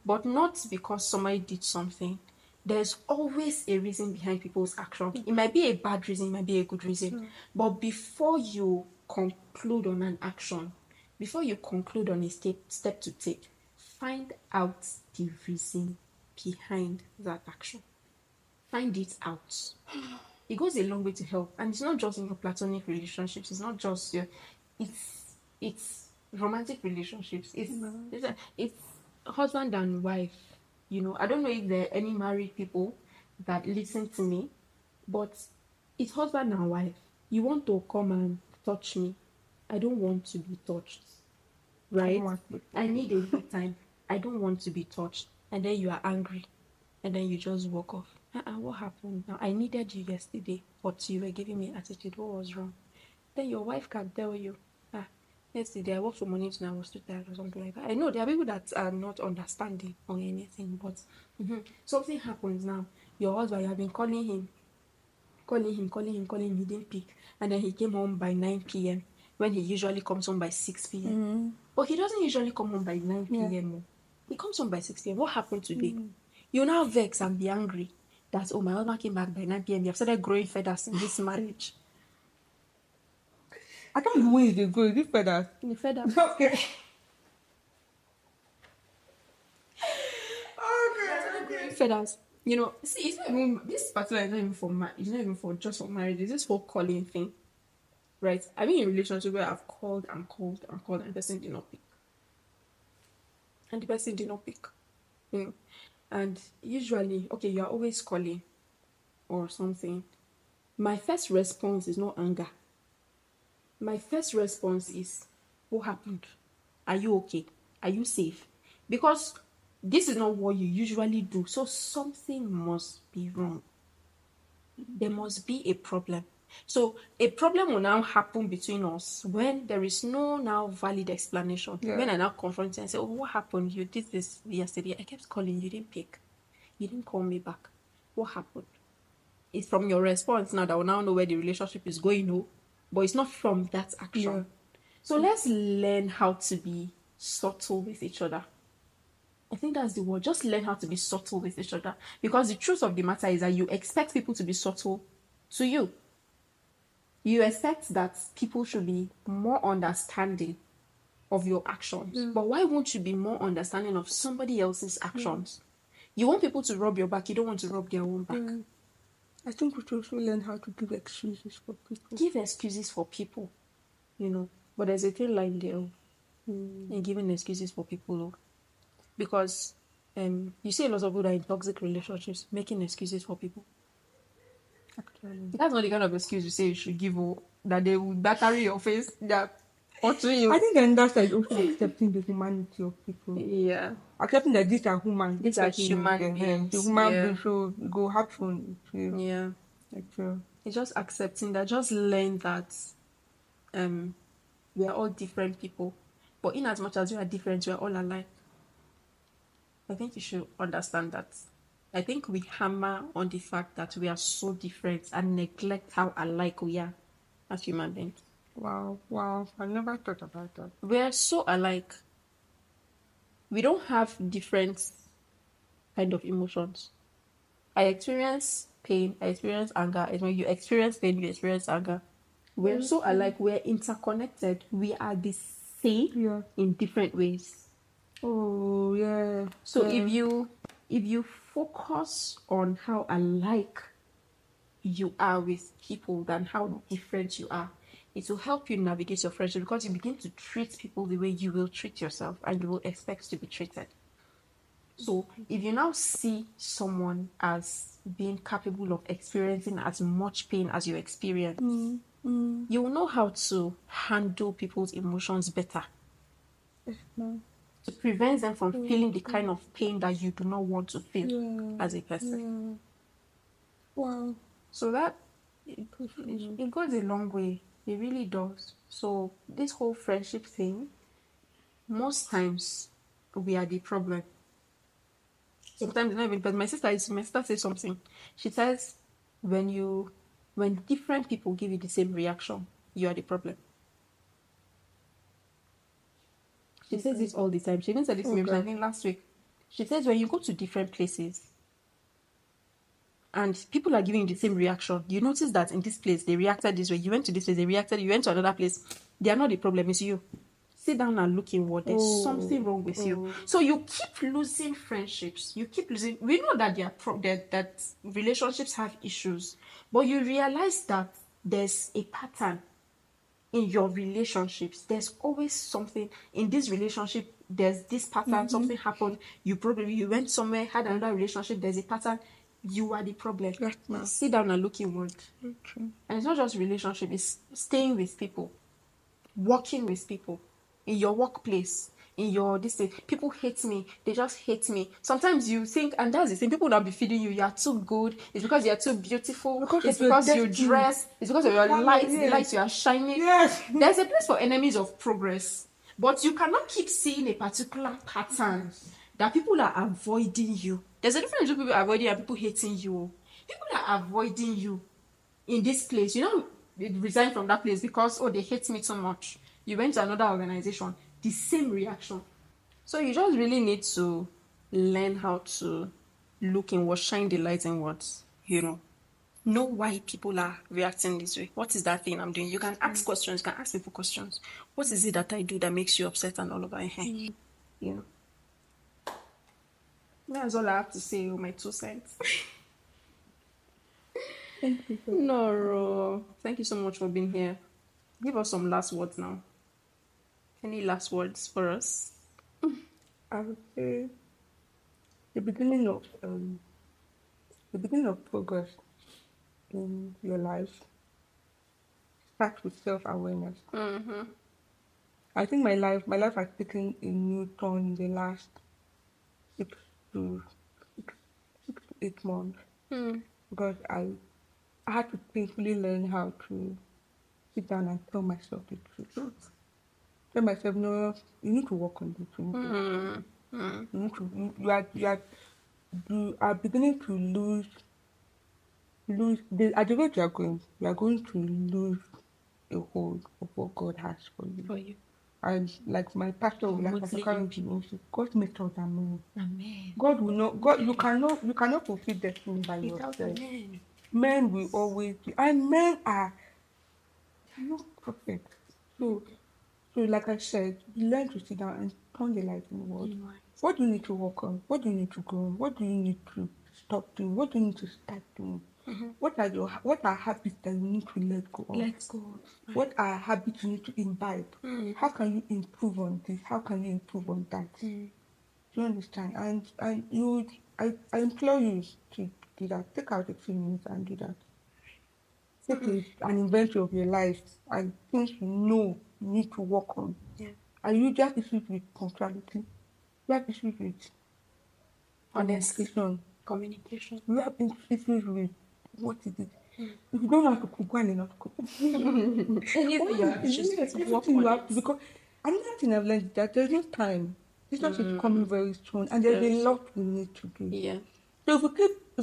But not because somebody did something. There's always a reason behind people's action. It might be a bad reason, it might be a good reason. But before you conclude on an action, before you conclude on a step to take, find out the reason behind that action. Find it out. It goes a long way to help. And it's not just in your platonic relationships. It's not just your... It's romantic relationships. It's husband and wife. I don't know if there are any married people that listen to me, but it's husband and wife. You want to come and touch me. I don't want to be touched. Right? I need a good time. I don't want to be touched. And then you are angry. And then you just walk off. What happened? Now, I needed you yesterday, but you were giving me attitude. What was wrong? Then your wife can tell you, yesterday I worked for money and I was too tired or something like that. I know there are people that are not understanding or anything, but something happens now. Your husband, you have been calling him. He didn't pick. And then he came home by 9 p.m. when he usually comes home by 6 p.m. But he doesn't usually come home by 9 p.m. He comes home by 6 p.m. What happened today? You now vex and be angry that, oh, my husband came back by 9 p.m. You have started growing feathers in this marriage. I can't know where they go. Is it feathers? The feathers. Okay. Feathers. You know, see, it's not even, this particular is not even for it's not even for just for marriage. It's this whole calling thing, right? I've been in a relationship where I've called and called and called, and the person did not pick. And the person did not pick. You know, and usually, okay, you are always calling or something. My first response is not anger. My first response is, what happened? Are you okay? Are you safe? Because this is not what you usually do. So something must be wrong. There must be a problem. So a problem will now happen between us when there is no now valid explanation. Yeah. When I now confront you and say, oh, what happened? You did this yesterday. I kept calling. You didn't pick. You didn't call me back. What happened? It's from your response now that will now know where the relationship is going, no? But it's not from that action. Yeah. So let's learn how to be subtle with each other. I think that's the word. Just learn how to be subtle with each other. Because the truth of the matter is that you expect people to be subtle to you. You expect that people should be more understanding of your actions. Yeah. But why won't you be more understanding of somebody else's actions? You want people to rub your back. You don't want to rub their own back. Yeah. I think we should also learn how to give excuses for people. Give excuses for people, you know. But there's a thin line there in giving excuses for people. Because you see a lot of people that are in toxic relationships making excuses for people. Actually. That's not the kind of excuse you say you should give, that they will battery your face, that torture you. I think then that's like also accepting the humanity of people. Yeah. Accepting that these are humans. These are human beings. The human Yeah. beings should go have fun. Yeah. Like, It's just accepting that. Just learn that we are all different people. But in as much as we are different, we are all alike. I think you should understand that. I think we hammer on the fact that we are so different and neglect how alike we are as human beings. wow. I never thought about that. We are so alike. We don't have different kind of emotions. I experience pain, I experience anger. When you experience pain, you experience anger. We're so alike, we're interconnected. We are the same in different ways. Oh, yeah. So if you focus on how alike you are with people than how different you are, it will help you navigate your friendship, because you begin to treat people the way you will treat yourself and you will expect to be treated. So if you now see someone as being capable of experiencing as much pain as you experience, you will know how to handle people's emotions better. To prevent them from feeling the kind of pain that you do not want to feel as a person. Wow. So that it goes a long way. It really does. So this whole friendship thing, most times we are the problem. Sometimes it's not even, but my sister says something. She says when different people give you the same reaction, you are the problem. She says this all the time. She even said this to me, I think last week. She says when you go to different places and people are giving you the same reaction, you notice that in this place they reacted this way. You went to this place, they reacted. You went to another place. They are not the problem. It's you. Sit down and look inward. There's something wrong with you. So you keep losing friendships. You keep losing. We know that that relationships have issues, but you realize that there's a pattern in your relationships. There's always something in this relationship. There's this pattern. Something happened. You went somewhere, had another relationship. There's a pattern. You are the problem. Sit down and look inward. Okay. And it's not just relationship. It's staying with people, working with people, in your workplace, in your people hate me. They just hate me. Sometimes you think, and that's the thing, people will not be feeding you. You are too good. It's because you are too beautiful. It's because you dress. It's because of your light. The lights you are shining. Yes. There's a place for enemies of progress, but you cannot keep seeing a particular pattern that people are avoiding you. There's a difference between people avoiding and people hating you. People are avoiding you in this place. You know, they resign from that place because they hate me too much. You went to another organization, the same reaction. So you just really need to learn how to look inward, shine the light inward, know why people are reacting this way. What is that thing I'm doing? You can ask questions, you can ask people questions. What is it that I do that makes you upset and all of that? You know. That's all I have to say with my 2 cents. Thank you. Noro, thank you so much for being here. Give us some last words now. Any last words for us? I would say the beginning of progress in your life starts with self-awareness. I think my life has taken a new turn in the last 6 to 8 months because I had to painfully learn how to sit down and tell myself the truth. Tell myself, no, you need to work on this. You are beginning to lose at the rate you are going to lose a hold of what God has for you. For you. And like my pastor, like Mostly Pastor in Karen, God makes us amen. Amen. God will not. God, you cannot fulfill destiny by Without yourself. amen. Men will always be, and men are not perfect. So like I said, you learn to sit down and turn the light in the world. What do you need to work on? What do you need to grow on? What do you need to stop doing? What do you need to start doing? What are habits that you need to let go of? Let's go. What are habits you need to imbibe? How can you improve on this? How can you improve on that? Do you understand? I implore you to do that. Take out a few minutes and do that. Take an inventory of your life and things you know you need to work on. Yeah. And you just issues with punctuality. You have issues with Honesty. communication. You have issues with what is it? If you don't know how to cook, go and learn how to cook. Anything you have issues Yes, with, work everything you on have to, it. because another thing I've learned is that there's no time. Jesus is coming very soon, and there's a lot we need to do. Yeah. So if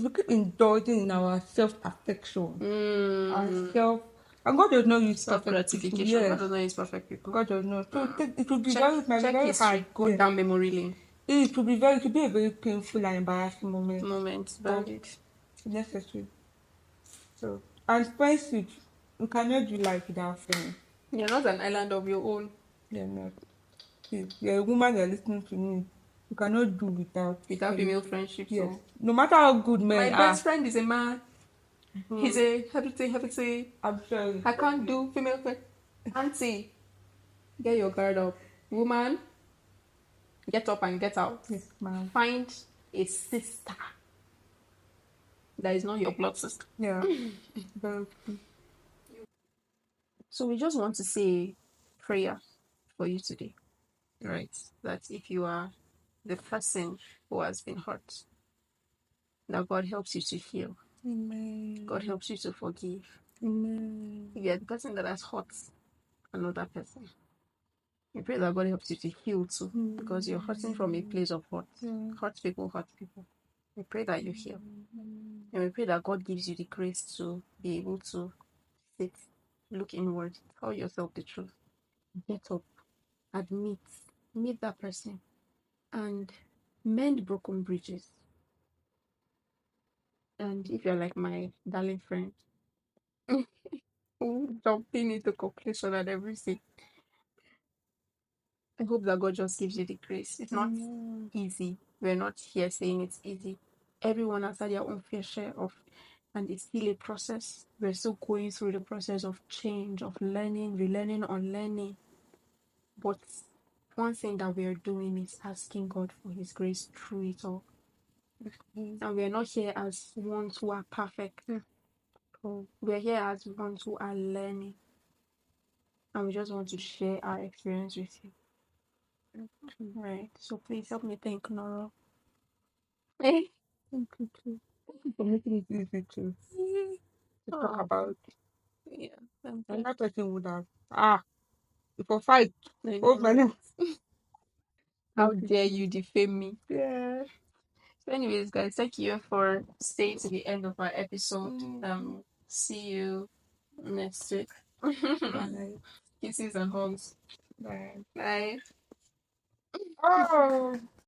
we keep indulging in our self-affection and and God does not use perfect people. Self-gratification. Yes, God does not use perfect people. God does not. So it will be Check very history. hard. Go down memory lane. It will be a very painful and embarrassing moment. Valid. Necessary. So, and friendship, you cannot do life without friends. You're not an island of your own. You're not. If you're a woman, you're listening to me. You cannot do without female friendship. Yes. So No matter how good men my are. best friend is a man. He's a how to say. I'm sorry. I can't do female friend. Auntie, get your guard up. Woman, get up and get out. Yes, ma'am. Find a sister that is not your blood sister. Yeah. Very true. So we just want to say prayer for you today, right? That if you are the person who has been hurt, that God helps you to heal. Amen. God helps you to forgive. Amen. If you're the person that has hurt another person, we pray that God helps you to heal too, because you're hurting from a place of hurt. Hurt people. We pray that you heal. And we pray that God gives you the grace to be able to sit, look inward, tell yourself the truth, get up, admit, meet that person, and mend broken bridges. And if you're like my darling friend, who jumping into conclusion and everything, I hope that God just gives you the grace. It's not easy. We're not here saying it's easy. Everyone has had their own fair share of, and it's still a process. We're still going through the process of change, of learning, relearning, unlearning. But one thing that we're doing is asking God for His grace through it all. And we're not here as ones who are perfect. We're here as ones who are learning. And we just want to share our experience with you. Right. So please help me thank Noro. Thank you too. Thank you for making it easy to talk about. Yeah. And that person would have for fight. I know, Over right? now. How dare you defame me? Yeah. So anyways, guys, thank you for staying to the end of our episode. See you next week. Bye. Kisses and hugs. Bye. Bye. Oh.